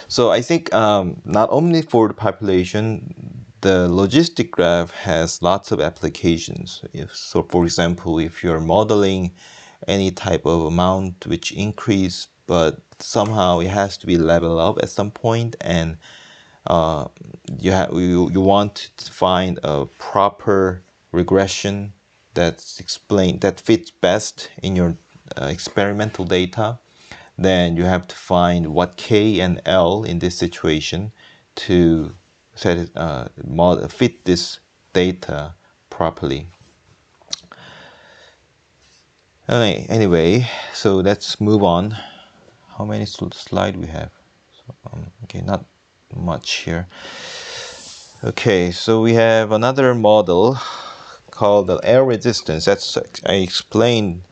So I think not only for the population, the logistic graph has lots of applications. So for example, if you're modeling any type of amount which increase, but somehow it has to be leveled up at some point, and you want to find a proper regression that fits best in your experimental data, then you have to find what k and l in this situation to fit this data properly. Anyway, so let's move on. How many slides we have? So, okay, not much here. Okay, so we have another model called the air resistance. That's I explained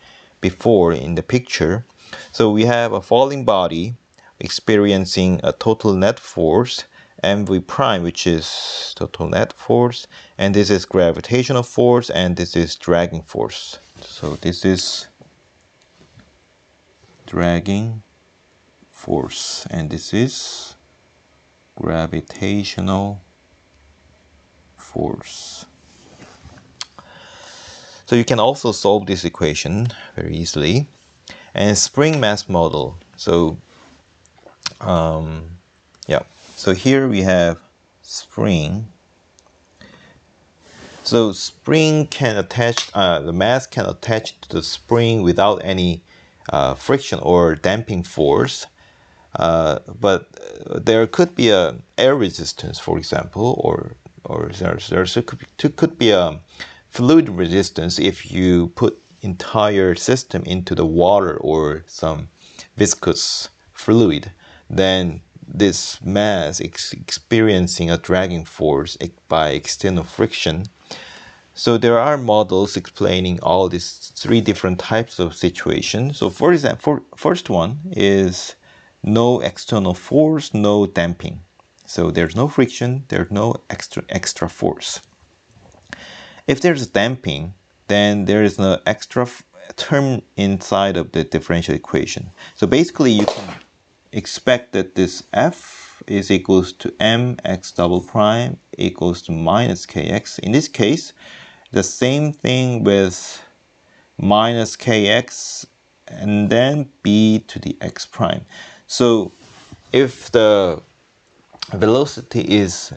before in the picture. So we have a falling body experiencing a total net force mv prime, which is total net force, and this is gravitational force, and this is dragging force. So this is dragging force, and this is gravitational force. So you can also solve this equation very easily. And spring mass model. So yeah, so here we have spring. So spring can attach, the mass can attach to the spring without any friction or damping force. But there could be a air resistance, for example, or there could be a fluid resistance if you put entire system into the water or some viscous fluid. Then this mass is experiencing a dragging force by external friction. So there are models explaining all these three different types of situations. So for example, first one is no external force, no damping. So there's no friction, there's no extra force. If there's damping, then there is an extra term inside of the differential equation. So basically you can expect that this F is equals to mx double prime equals to minus kx. In this case, the same thing with minus kx and then b to the x prime. So if the velocity is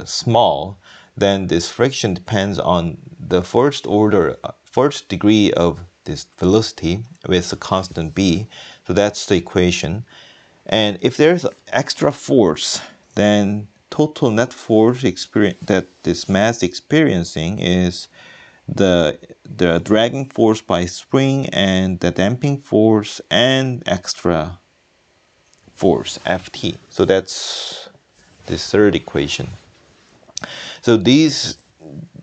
small, then this friction depends on the first degree of this velocity with a constant b. So that's the equation. And if there's extra force, then total net force that this mass experiencing is the dragging force by spring and the damping force and extra force Ft. So that's this third equation. So these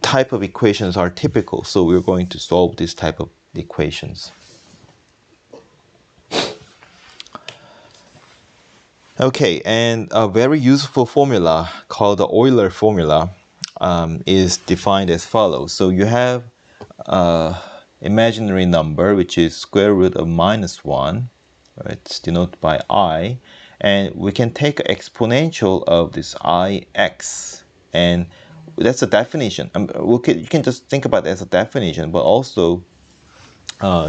type of equations are typical, so we're going to solve this type of equations. Okay, and a very useful formula called the Euler formula is defined as follows. So you have imaginary number which is square root of -1. It's denoted by I, and we can take an exponential of this ix, and that's a definition. You can just think about it as a definition, but also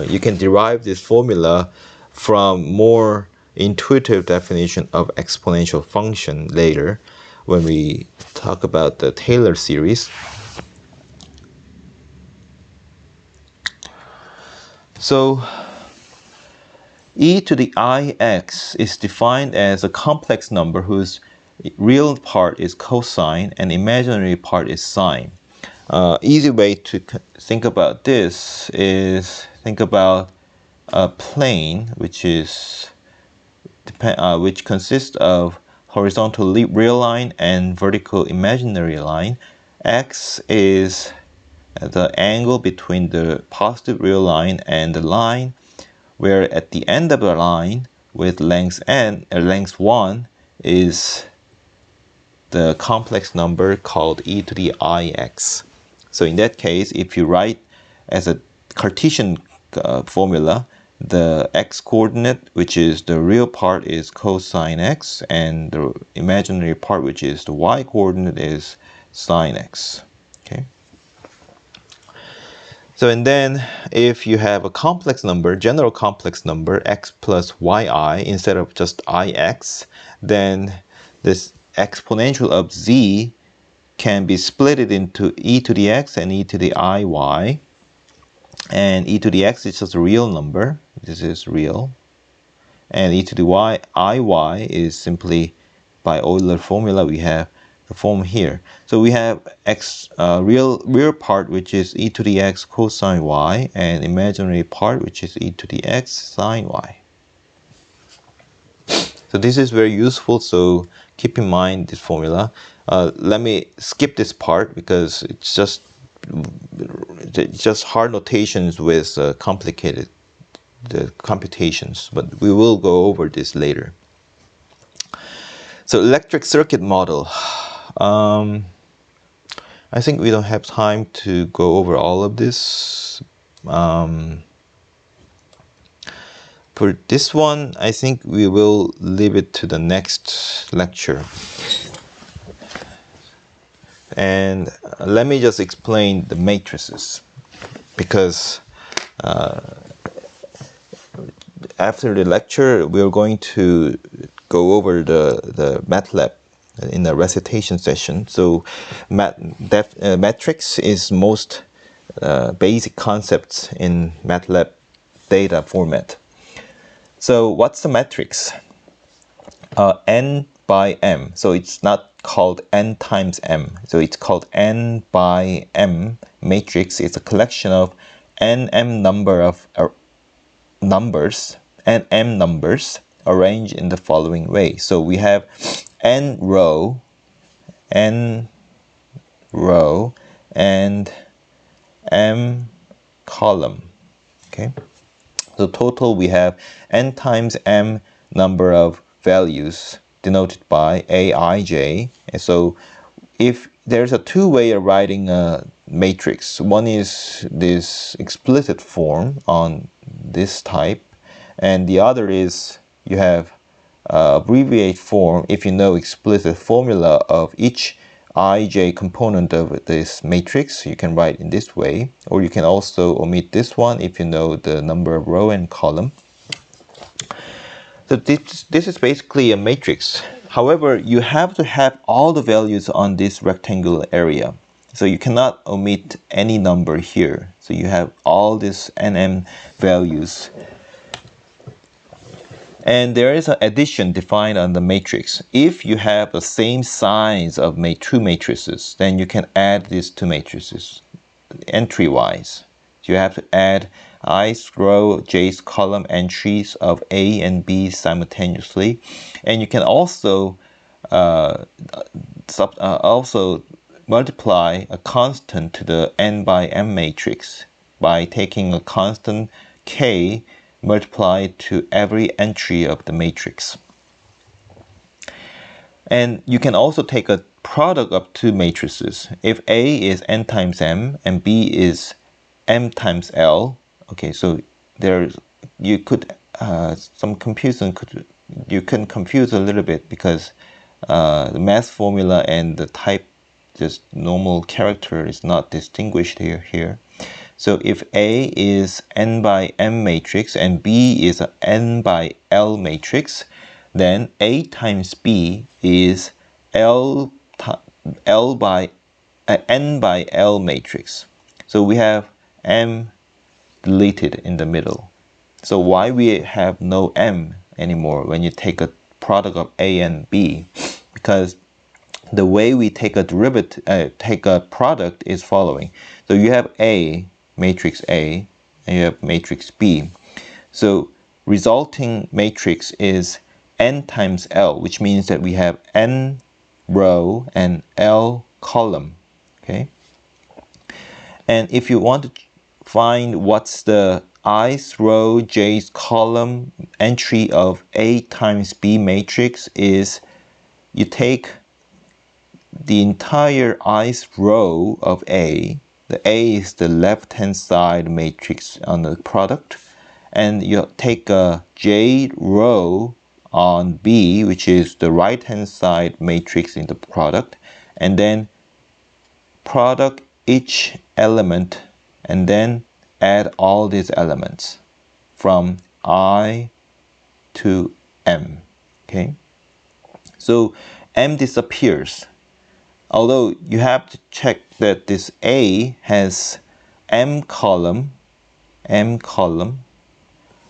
you can derive this formula from more intuitive definition of exponential function later when we talk about the Taylor series. So e to the ix is defined as a complex number whose real part is cosine and imaginary part is sine. Easy way to think about this is think about a plane which consists of horizontal real line and vertical imaginary line. X is the angle between the positive real line and the line, where at the end of the line with length length 1 is the complex number called e to the ix. So in that case, if you write as a Cartesian formula, the x coordinate, which is the real part, is cosine x, and the imaginary part, which is the y coordinate, is sine x. Okay. So and then if you have a complex number, general complex number, x plus yi instead of just ix, then this exponential of z can be split into e to the x and e to the iy. And e to the x is just a real number. This is real. And e to the iy is simply, by Euler formula, we have the form here. So we have x real part, which is e to the x cosine y, and imaginary part, which is e to the x sine y. So this is very useful, so keep in mind this formula. Let me skip this part because it's just hard notations with complicated computations, but we will go over this later. So electric circuit model. I think we don't have time to go over all of this. For this one, I think we will leave it to the next lecture. And let me just explain the matrices, because after the lecture we're going to go over the MATLAB in the recitation session. So matrix is most basic concepts in MATLAB data format. So what's the matrix? N by M. So it's not called N times M. So it's called N by M matrix. It's a collection of nm number of numbers and m numbers arranged in the following way. So we have n row, and m column. Okay. So total we have n times m number of values denoted by aij. And so if there's a two-way of writing a matrix, one is this explicit form on this type, and the other is you have abbreviate form. If you know explicit formula of each ij component of this matrix, you can write in this way, or you can also omit this one if you know the number of row and column. So this is basically a matrix. However, you have to have all the values on this rectangular area. So you cannot omit any number here. So you have all these nm values. And there is an addition defined on the matrix. If you have the same size of two matrices, then you can add these two matrices entry-wise. So you have to add i's row, j's column entries of A and B simultaneously, and you can also multiply a constant to the n by m matrix by taking a constant k multiplied to every entry of the matrix. And you can also take a product of two matrices. If A is n times m and B is m times l, okay, so there's you could some confusion you can confuse a little bit, because the math formula and the type, just normal character, is not distinguished here. So if A is n by m matrix and B is an n by l matrix, then A times B is n by l matrix. So we have m deleted in the middle. So why we have no m anymore when you take a product of A and B? Because the way we take a take a product is following. So you have A, matrix A, and you have matrix B. So resulting matrix is n times l, which means that we have n row and l column. Okay. And if you want to find what's the i's row, j's column entry of A times B matrix, is you take the entire i's row of A. The A is the left-hand side matrix on the product, and you take a j row on B, which is the right-hand side matrix in the product, and then product each element, and then add all these elements from I to M. Okay, so M disappears, although you have to check that this A has M column,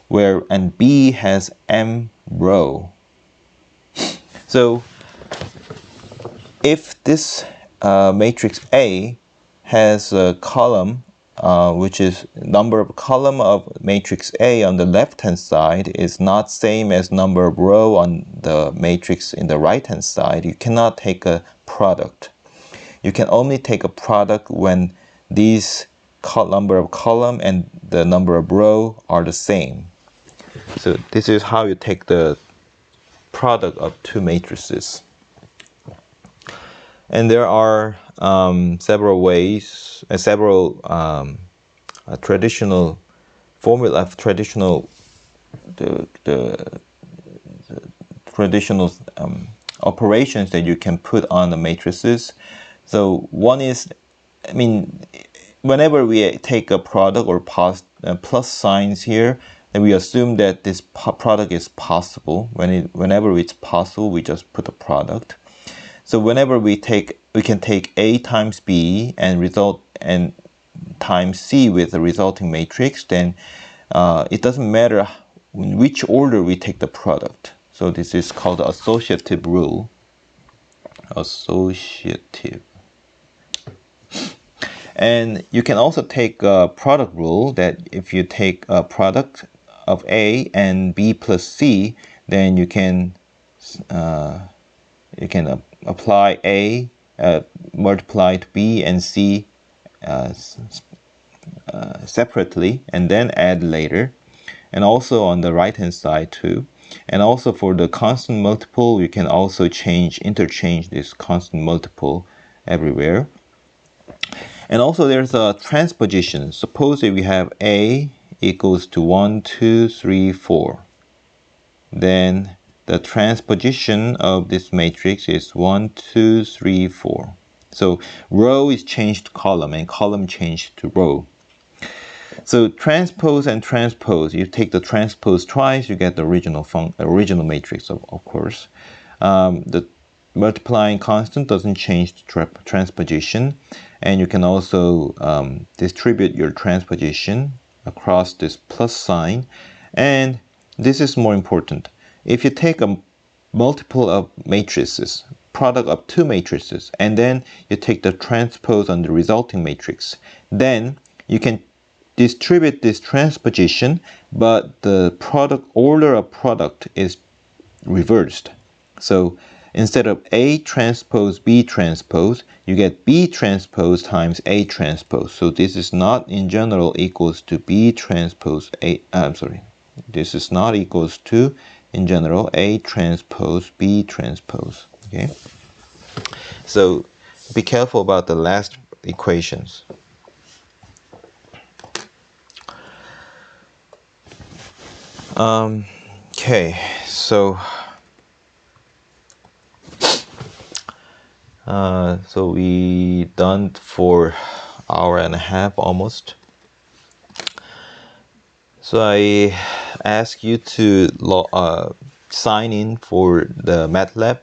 where and B has M row. So if this matrix A has a column which is number of column of matrix A on the left hand side is not same as number of row on the matrix in the right hand side, you cannot take a product. You can only take a product when these number of column and the number of row are the same. So this is how you take the product of two matrices. And there are several ways, several traditional formula of traditional traditional operations that you can put on the matrices So one is, I mean, whenever we take a product or plus signs here, then we assume that this product is possible. Whenever it's possible, we just put a product. So whenever we can take A times B and times C with the resulting matrix, then it doesn't matter in which order we take the product. So this is called the associative rule. Associative. And you can also take a product rule that if you take a product of A and B plus C, then you can apply A multiplied B and C separately and then add later. And also on the right hand side too. And also for the constant multiple, you can also interchange this constant multiple everywhere. And also there's a transposition. Suppose if we have A equals to 1, 2, 3, 4. Then the transposition of this matrix is 1, 2, 3, 4. So row is changed to column and column changed to row. So transpose and transpose. You take the transpose twice, you get the original matrix, of course. The multiplying constant doesn't change the transposition, and you can also distribute your transposition across this plus sign. And this is more important. If you take a multiple of matrices, product of two matrices, and then you take the transpose on the resulting matrix, then you can distribute this transposition, but the product order of product is reversed. So instead of A transpose B transpose, you get B transpose times A transpose. So this is not in general equals to B transpose A. This is not equals to in general A transpose B transpose. Okay. So be careful about the last equations. Okay, so we done for hour and a half almost. So I ask you to sign in for the MATLAB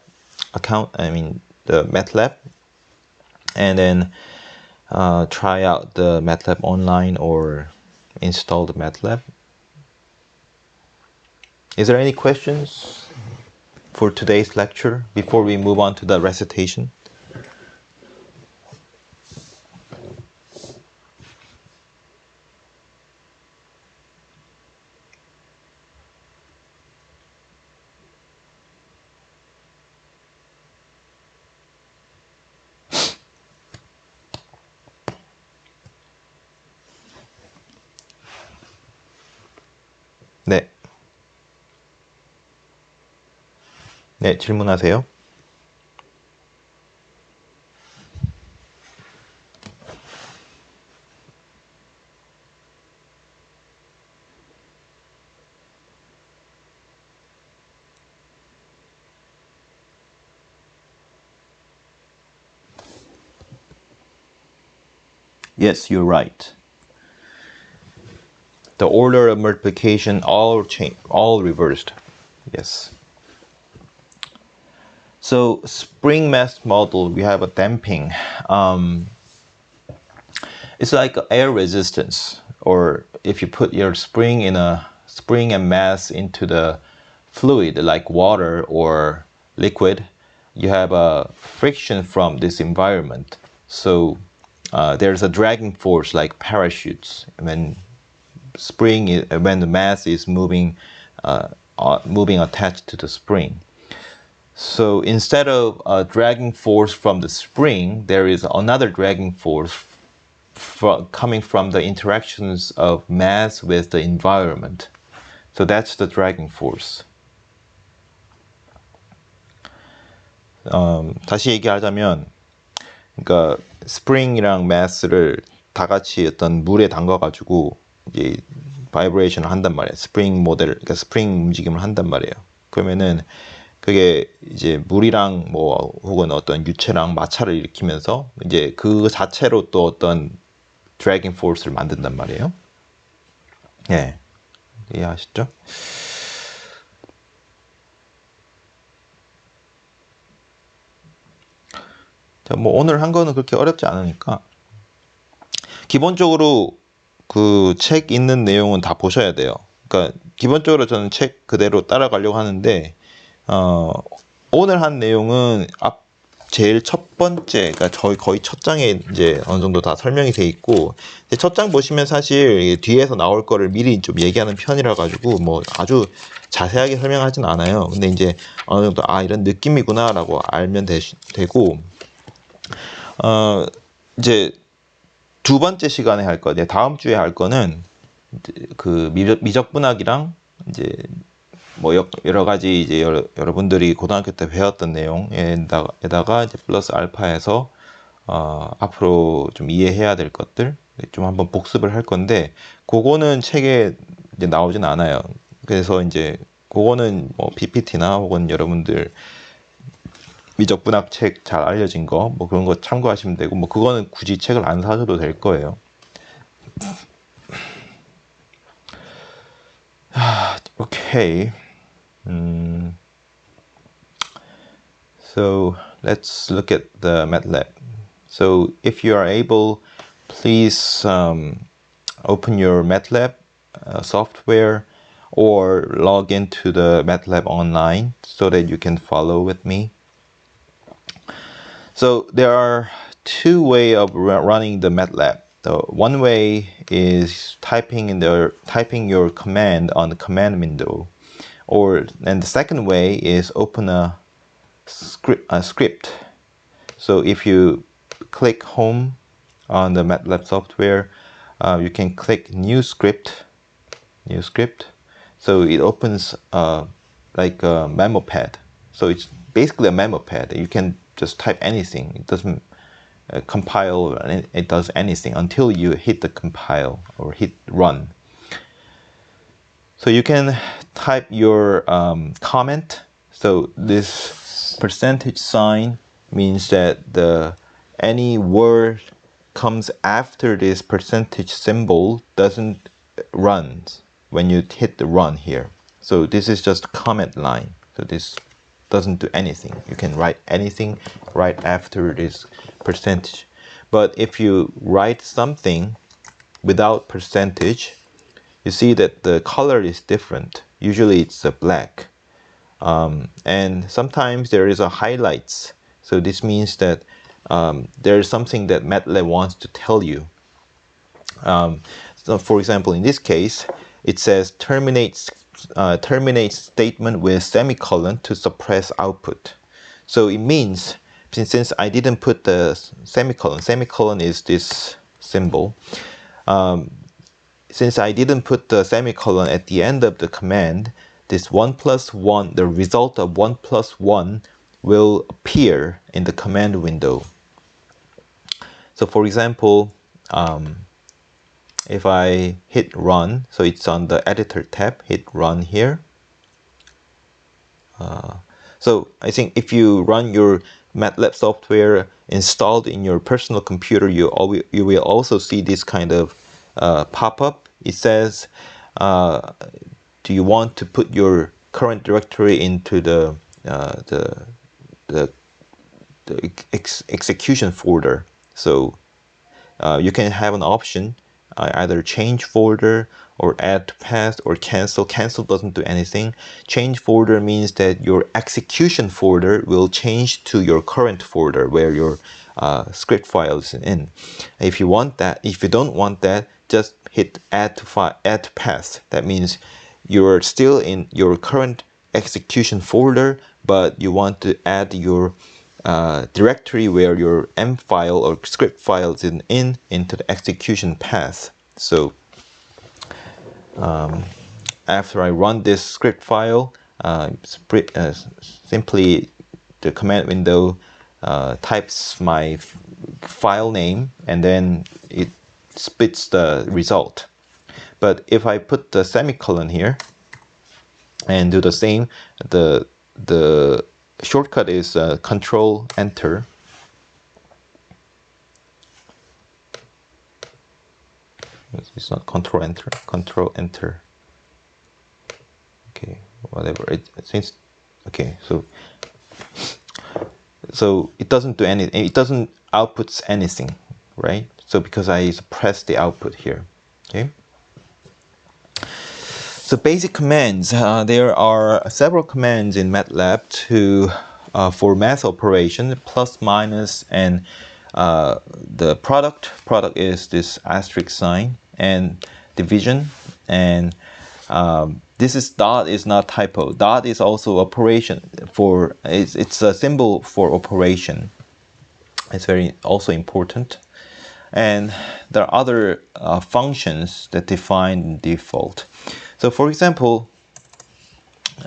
account. The MATLAB, and then try out the MATLAB online or install the MATLAB. Is there any questions for today's lecture before we move on to the recitation? 네. 네, 질문하세요. Yes, you're right. The order of multiplication all reversed. Yes. So spring mass model, we have a damping. It's like air resistance, or if you put your spring and mass into the fluid like water or liquid, you have a friction from this environment. So there's a dragging force like parachutes when the mass is moving attached to the spring. So instead of a dragging force from the spring, there is another dragging force coming from the interactions of mass with the environment. So that's the dragging force. 다시 얘기하자면, 그러니까 스프링이랑 마스를 다 같이 어떤 물에 담가가지고 이제 바이브레이션을 한단 말이에요. 스프링 모델, 그러니까 스프링 움직임을 한단 말이에요. 그러면은 그게 이제 물이랑 뭐 혹은 어떤 유체랑 마찰을 일으키면서 이제 그 자체로 또 어떤 드래깅 포스를 만든단 말이에요. 예, 이해하시죠? 자, 뭐 오늘 한 거는 그렇게 어렵지 않으니까 기본적으로 그 책 있는 내용은 다 보셔야 돼요. 그러니까 기본적으로 저는 책 그대로 따라가려고 하는데 오늘 한 내용은 제일 첫 번째, 그러니까 거의 첫 장에 이제 어느 정도 다 설명이 돼 있고, 첫 장 보시면 사실 뒤에서 나올 거를 미리 좀 얘기하는 편이라 가지고 뭐 아주 자세하게 설명하진 않아요. 근데 이제 어느 정도 이런 느낌이구나라고 알면 되고, 이제 두 번째 시간에 할 거, 다음 주에 할 거는 그 미적분학이랑 이제 뭐 여러 가지 이제 여러분들이 고등학교 때 배웠던 내용에다가 이제 플러스 알파해서 앞으로 좀 이해해야 될 것들 좀 한번 복습을 할 건데 그거는 책에 이제 나오진 않아요. 그래서 이제 그거는 뭐 PPT나 혹은 여러분들 미적분학 책 잘 알려진 거 뭐 그런 거 참고하시면 되고 뭐 그거는 굳이 책을 안 사셔도 될 거예요. Okay. So let's look at the MATLAB. So if you are able, please open your MATLAB software or log into the MATLAB online so that you can follow with me. So there are two ways of running the MATLAB. The one way is typing your command on the command window, and the second way is open a script. So if you click home on the MATLAB software, you can click new script. So it opens like a memo pad. So it's basically a memo pad. You can just type anything. It doesn't compile. It does anything until you hit the compile or hit run. So you can type your comment. So this percentage sign means that any word comes after this percentage symbol doesn't run when you hit the run here. So this is just comment line. So this doesn't do anything. You can write anything right after this percentage. But if you write something without percentage, you see that the color is different. Usually it's black. And sometimes there is a highlights. So this means that there is something that MATLAB wants to tell you. So for example, in this case, it says terminate statement with semicolon to suppress output. So it means since I didn't put the semicolon is this symbol. Since I didn't put the semicolon at the end of the command, this 1 plus 1, the result of 1 plus 1 will appear in the command window. So for example, if I hit run, so it's on the editor tab, hit run here. So I think if you run your MATLAB software installed in your personal computer, you will also see this kind of pop-up. It says, do you want to put your current directory into the execution folder? So you can have an option, either change folder or add to path or cancel. Cancel doesn't do anything. Change folder means that your execution folder will change to your current folder where your script file is in. If you want that, if you don't want that, just hit add to path. That means you're still in your current execution folder, but you want to add your directory where your M file or script file is into the execution path. So after I run this script file, simply the command window types my file name and then it spits the result. But if I put the semicolon here and do the same, the the shortcut is Control Enter. It's not Control Enter. Control Enter. Okay, whatever. It seems okay. So it doesn't do anything. It doesn't outputs anything, right? So because I suppress the output here. Okay. So basic commands. There are several commands in MATLAB to for math operation, plus, minus, and the product. Product is this asterisk sign, and division, and this is dot is not typo. Dot is also operation for it's a symbol for operation. It's very also important. And there are other functions that define default. So for example,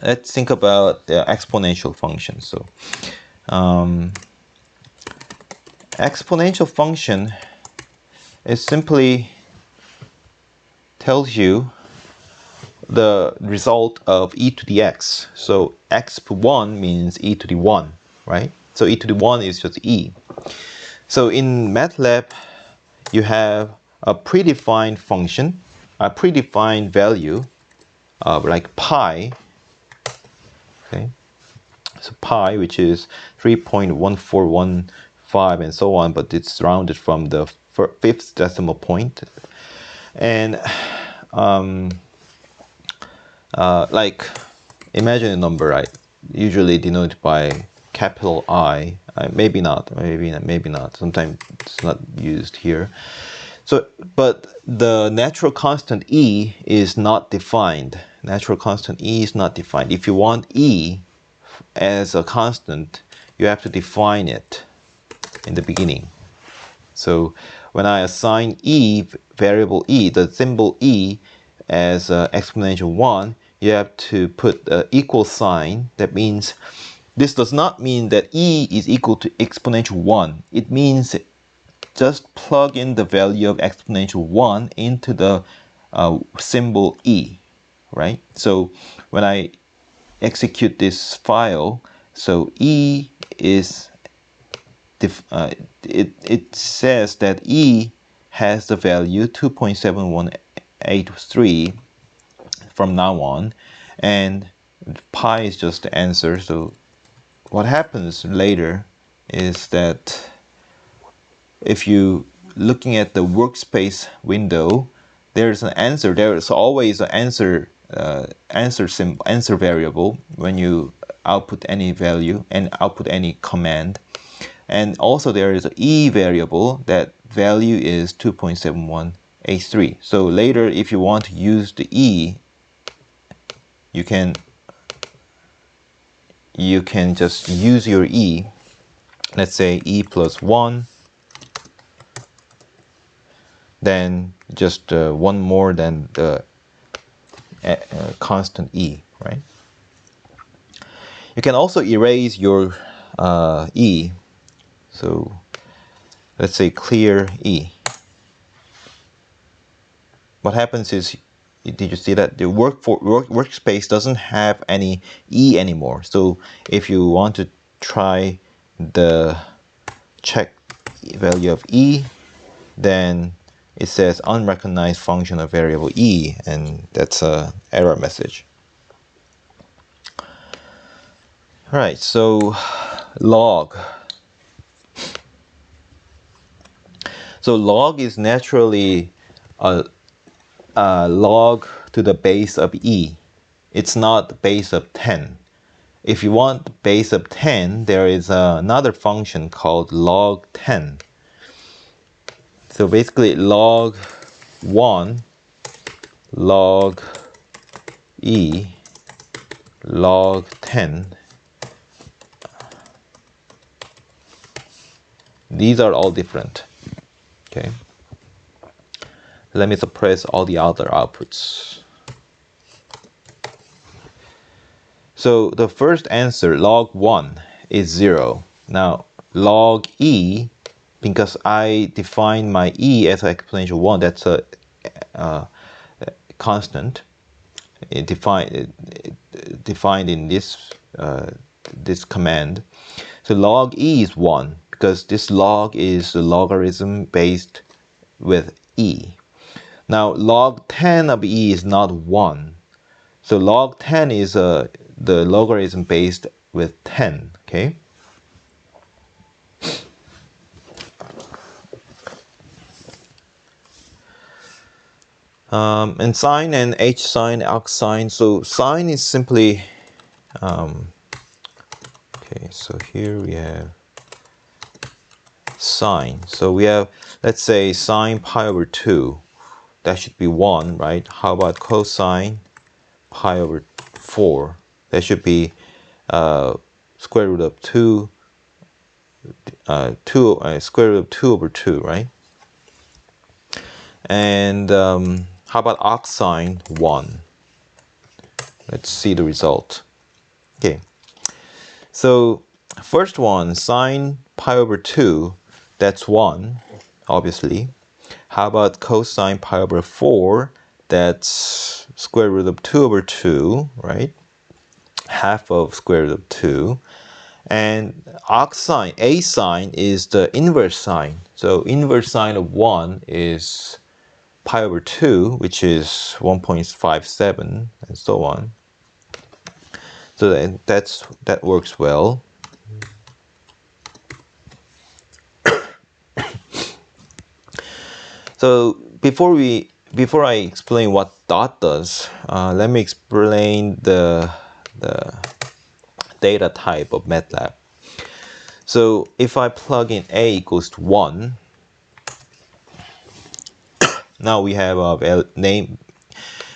let's think about the exponential function. So exponential function is simply tells you the result of e to the x. So x1 means e to the 1, right? So e to the 1 is just e. So in MATLAB, you have a predefined function, a predefined value like pi. Okay, so pi, which is 3.1415 and so on, but it's rounded from the fifth decimal point. And like imagine a number, right? Usually denoted by capital I. Maybe not. Sometimes it's not used here. So, but the natural constant e is not defined. Natural constant e is not defined. If you want e as a constant, you have to define it in the beginning. So when I assign e, variable e, the symbol e as exponential 1, you have to put an equal sign. That means this does not mean that e is equal to exponential 1. It means just plug in the value of exponential 1 into the symbol e, right? So when I execute this file, so e is it says that e has the value 2.7183 from now on, and pi is just the answer. So what happens later is that if you looking at the workspace window, there's an answer. There is always an answer answer variable when you output any value and output any command. And also there is an e variable. That value is 2.7183. So later, if you want to use the e, you can just use your e. Let's say e plus 1. Then just one more than the constant e, right? You can also erase your e. So let's say clear e. What happens is, did you see that the workspace doesn't have any e anymore? So if you want to try the check value of e, then it says unrecognized function of variable e, and that's a error message. All right, so log. So log is naturally a log to the base of e. It's not the base of 10. If you want the base of 10, there is another function called log 10. So basically log 1, log e, log 10. These are all different. Okay. Let me suppress all the other outputs. So the first answer, log 1, is 0. Now log e, because I define my e as exponential 1, that's a constant. Defined in this this command. So log e is 1 because this log is the logarithm based with e. Now log 10 of e is not 1. So log 10 is the logarithm based with 10, okay? And sine and h sine, arc sine. So sine is simply, okay, so here we have sine. So we have, let's say, sine pi over 2. That should be 1, right? How about cosine pi over 4? That should be square root of 2, square root of 2 over 2, right? And how about arc sine 1? Let's see the result. Okay, so first one, sine pi over 2, that's 1, obviously. How about cosine pi over 4? That's square root of 2 over 2, right? Half of square root of 2. And arc sine, a sine, is the inverse sine. So inverse sine of 1 is pi over 2, which is 1.57, and so on. So that works well. So before I explain what dot does, let me explain the data type of MATLAB. So if I plug in a equals to 1, now we have a name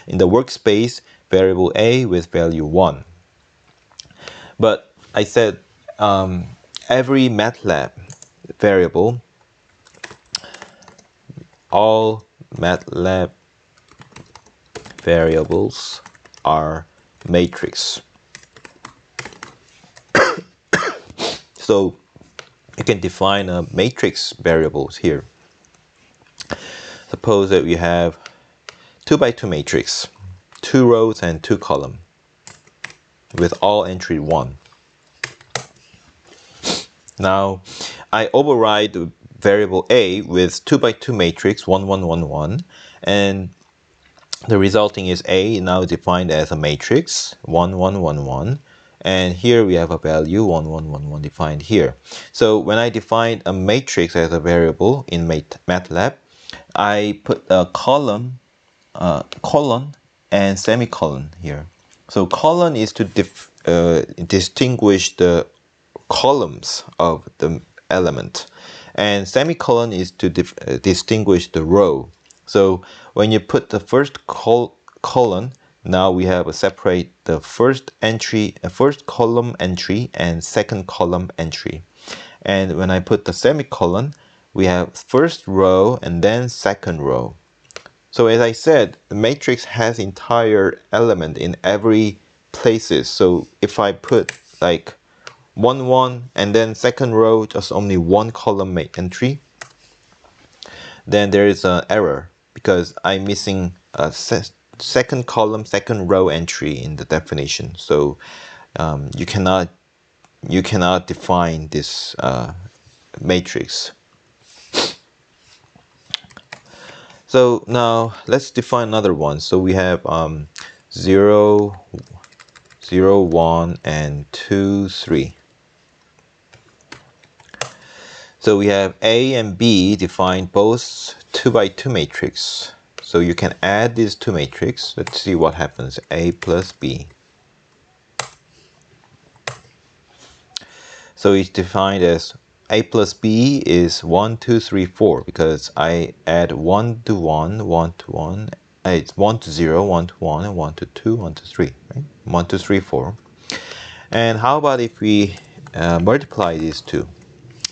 in the workspace variable a with value 1. But I said every MATLAB variable, all MATLAB variables are matrix. So you can define a matrix variables here. Suppose that we have 2 by 2 matrix, 2 rows and 2 columns, with all entry 1. Now I override the variable a with 2 by 2 matrix 1 1 1 1, and the resulting is a now defined as a matrix 1 1 1 1, and here we have a value 1 1 1 1 defined here. So when I define a matrix as a variable in MATLAB, I put a column, colon and semicolon here. So colon is to distinguish the columns of the element, and semicolon is to distinguish the row. So when you put the first colon, now we have a separate the first entry, first column entry and second column entry. And when I put the semicolon, we have first row and then second row. So as I said, the matrix has entire element in every places. So if I put like 1 1 and then second row just only one column entry, then there is an error because I'm missing a second column, second row entry in the definition. So you cannot define this matrix. So now let's define another one. So we have 0, 0, 1, and 2, 3. So we have A and B defined both 2 by 2 matrix. So you can add these two matrices. Let's see what happens. A plus B. So it's defined as A plus B is 1, 2, 3, 4 because I add 1 to 1, 1 to 1. It's 1 to 0, 1 to 1, and 1 to 2, 1 to 3. Right? 1, 2, 3, 4. And how about if we multiply these two?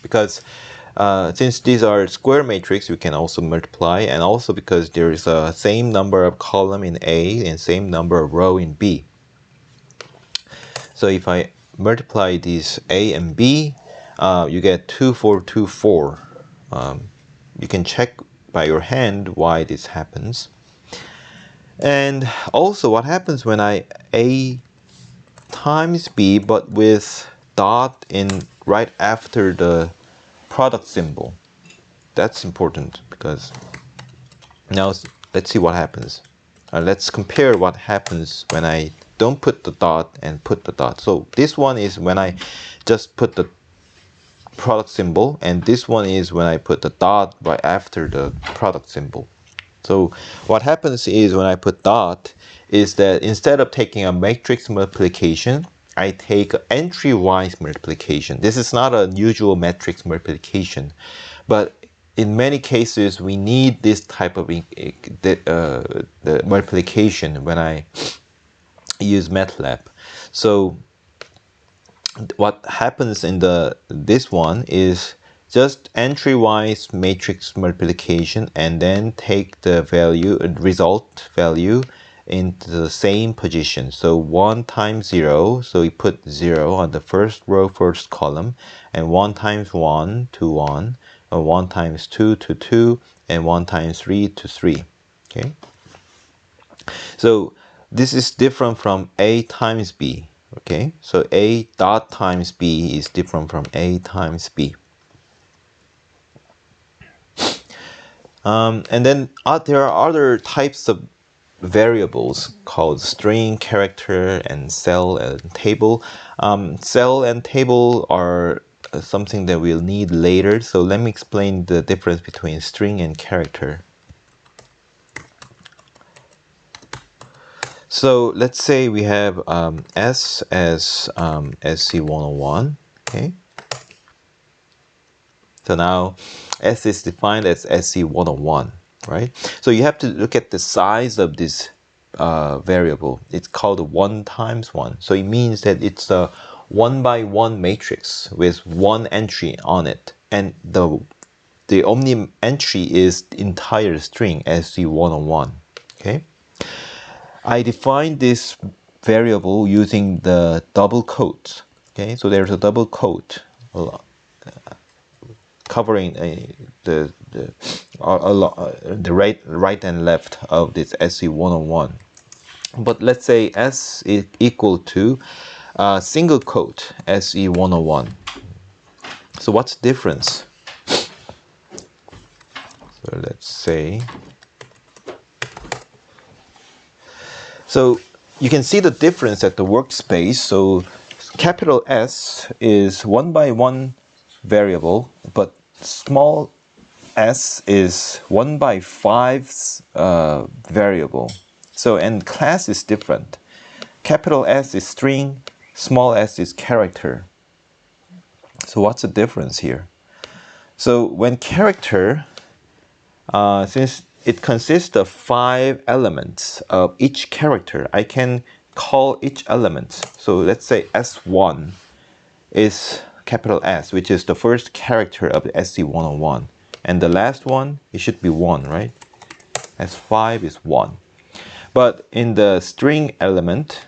Because since these are square matrix, we can also multiply, and also because there is a same number of column in A and same number of row in B. So if I multiply these A and B, you get 2, 4, 2, 4. You can check by your hand why this happens. And also what happens when A times b, but with dot in right after the product symbol. That's important because now let's see what happens. Let's compare what happens when I don't put the dot and put the dot. So this one is when I just put the product symbol, and this one is when I put the dot right after the product symbol. So what happens is when I put dot is that instead of taking a matrix multiplication, I take entry-wise multiplication. This is not a usual matrix multiplication, but in many cases we need this type of the multiplication when I use MATLAB. So what happens in this one is just entry-wise matrix multiplication, and then take the result value into the same position. So 1 times 0, so we put 0 on the first row, first column, and 1 times 1 to 1, and 1 times 2 to 2, and 1 times 3 to 3. Okay. So this is different from A times B. Okay, so A dot times B is different from A times B. And then there are other types of variables called string, character, and cell and table. Cell and table are something that we'll need later, so let me explain the difference between string and character. So let's say we have S as SE101, okay? So now S is defined as SE101, right? So you have to look at the size of this variable. It's called 1 times 1. So it means that it's a 1 by 1 matrix with one entry on it. And the only entry is the entire string SE101, okay? I define this variable using the double quotes. Okay, so there's a double quote covering the right and left of this SE101. But let's say S is equal to single quote SE101. So what's the difference? So let's say. So you can see the difference at the workspace. So capital S is 1 by 1 variable, but small s is 1 by 5 variable. So, and class is different. Capital S is string, small s is character. So what's the difference here? So when character, since it consists of 5 elements of each character, I can call each element. So let's say S1 is capital S, which is the first character of the SE101. And the last one, it should be 1, right? S5 is 1. But in the string element,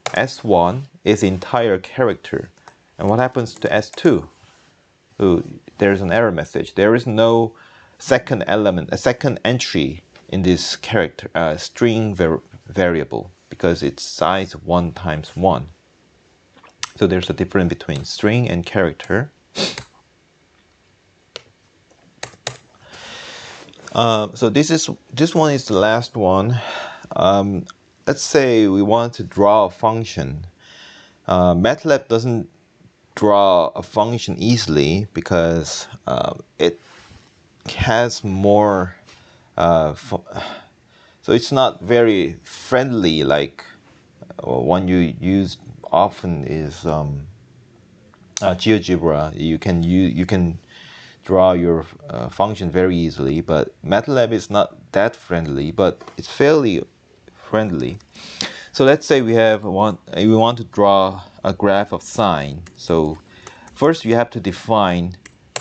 S1 is entire character. And what happens to S2? So there's an error message. There is no second element, a second entry in this character string variable because it's size 1 times 1. So there's a difference between string and character. So this one is the last one. Let's say we want to draw a function. MATLAB doesn't draw a function easily because it has more so it's not very friendly like one you use often is GeoGebra. You can draw your function very easily, but MATLAB is not that friendly, but it's fairly friendly. So let's say we want to draw a graph of sine. So first you have to define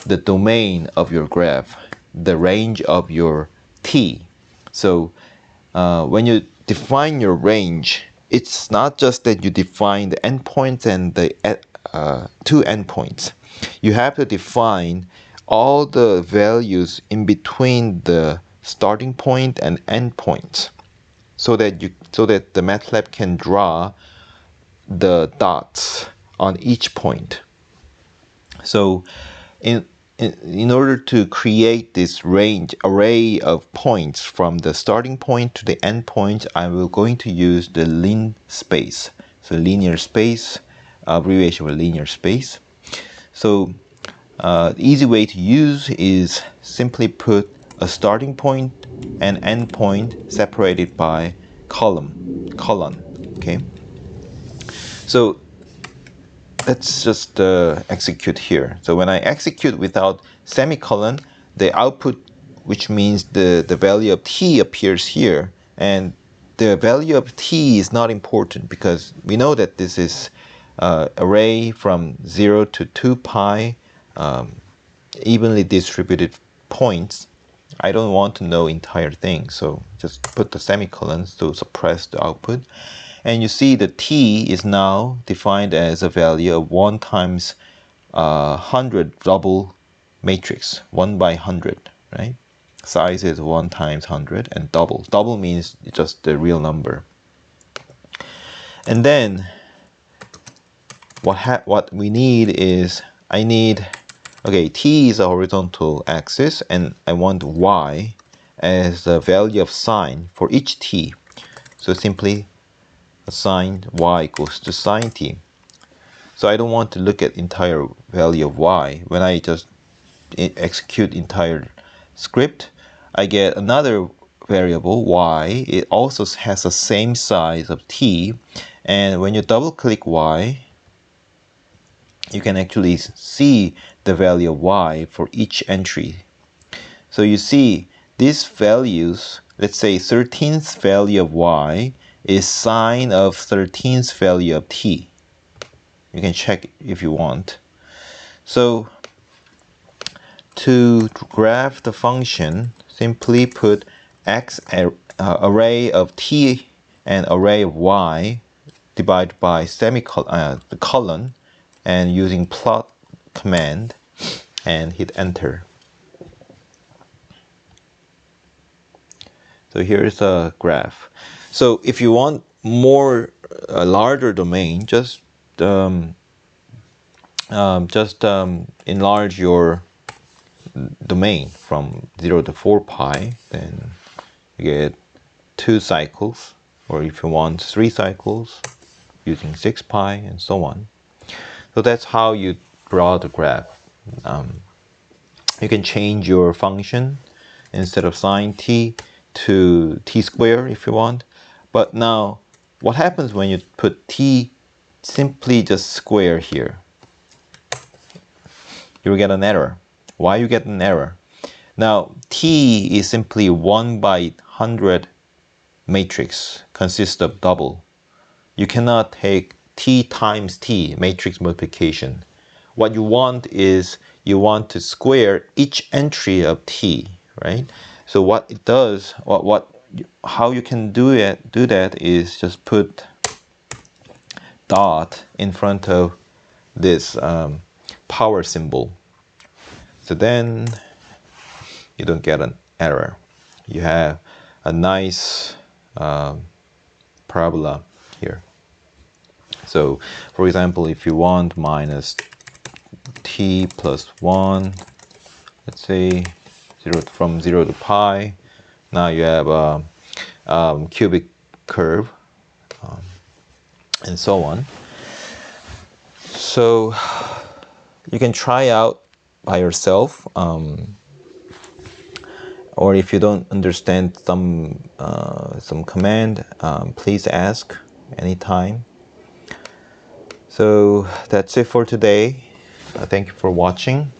the domain of your graph, the range of your t. So when you define your range, it's not just that you define the endpoints and the two endpoints. You have to define all the values in between the starting point and end point, so that the MATLAB can draw the dots on each point. So in order to create this array of points from the starting point to the end point, I will going to use the lin space. So linear space, abbreviation for linear space. So the easy way to use is simply put a starting point and end point separated by colon. Okay. So let's just execute here. So when I execute without semicolon, the output, which means the value of t, appears here, and the value of t is not important because we know that this is array from 0 to 2 pi evenly distributed points. I don't want to know entire thing, so just put the semicolons to suppress the output. And you see the t is now defined as a value of 1 times 100 double matrix, 1 by 100, right? Size is 1 times 100, and double. Double means just the real number. And then what we need is, okay, t is a horizontal axis, and I want y as the value of sine for each t. So simply assign y equals to sine t. So I don't want to look at entire value of y. When I just execute entire script, I get another variable y. It also has the same size of t, and when you double click y, you can actually see the value of y for each entry. So you see these values, let's say 13th value of y is sine of 13th value of t. You can check if you want. So to graph the function, simply put x array of t and array of y divided by the colon, and using plot command, and hit enter. So here's a graph. So if you want more larger domain, just enlarge your domain from 0 to 4 pi, then you get 2 cycles, or if you want 3 cycles, using 6 pi, and so on. So that's how you draw the graph. You can change your function instead of sine t to t squared if you want. But now, what happens when you put t simply just square here? You will get an error. Why you get an error? Now, t is simply 1 by 100 matrix, consists of double. You cannot take t times t, matrix multiplication. What you want is, you want to square each entry of t, right? So what it does, how you can do that is just put dot in front of this power symbol. So then you don't get an error. You have a nice parabola here. So for example, if you want minus t plus 1, let's say from 0 to pi, now you have a cubic curve, and so on. So you can try out by yourself, or if you don't understand some command, please ask anytime. So that's it for today. Thank you for watching.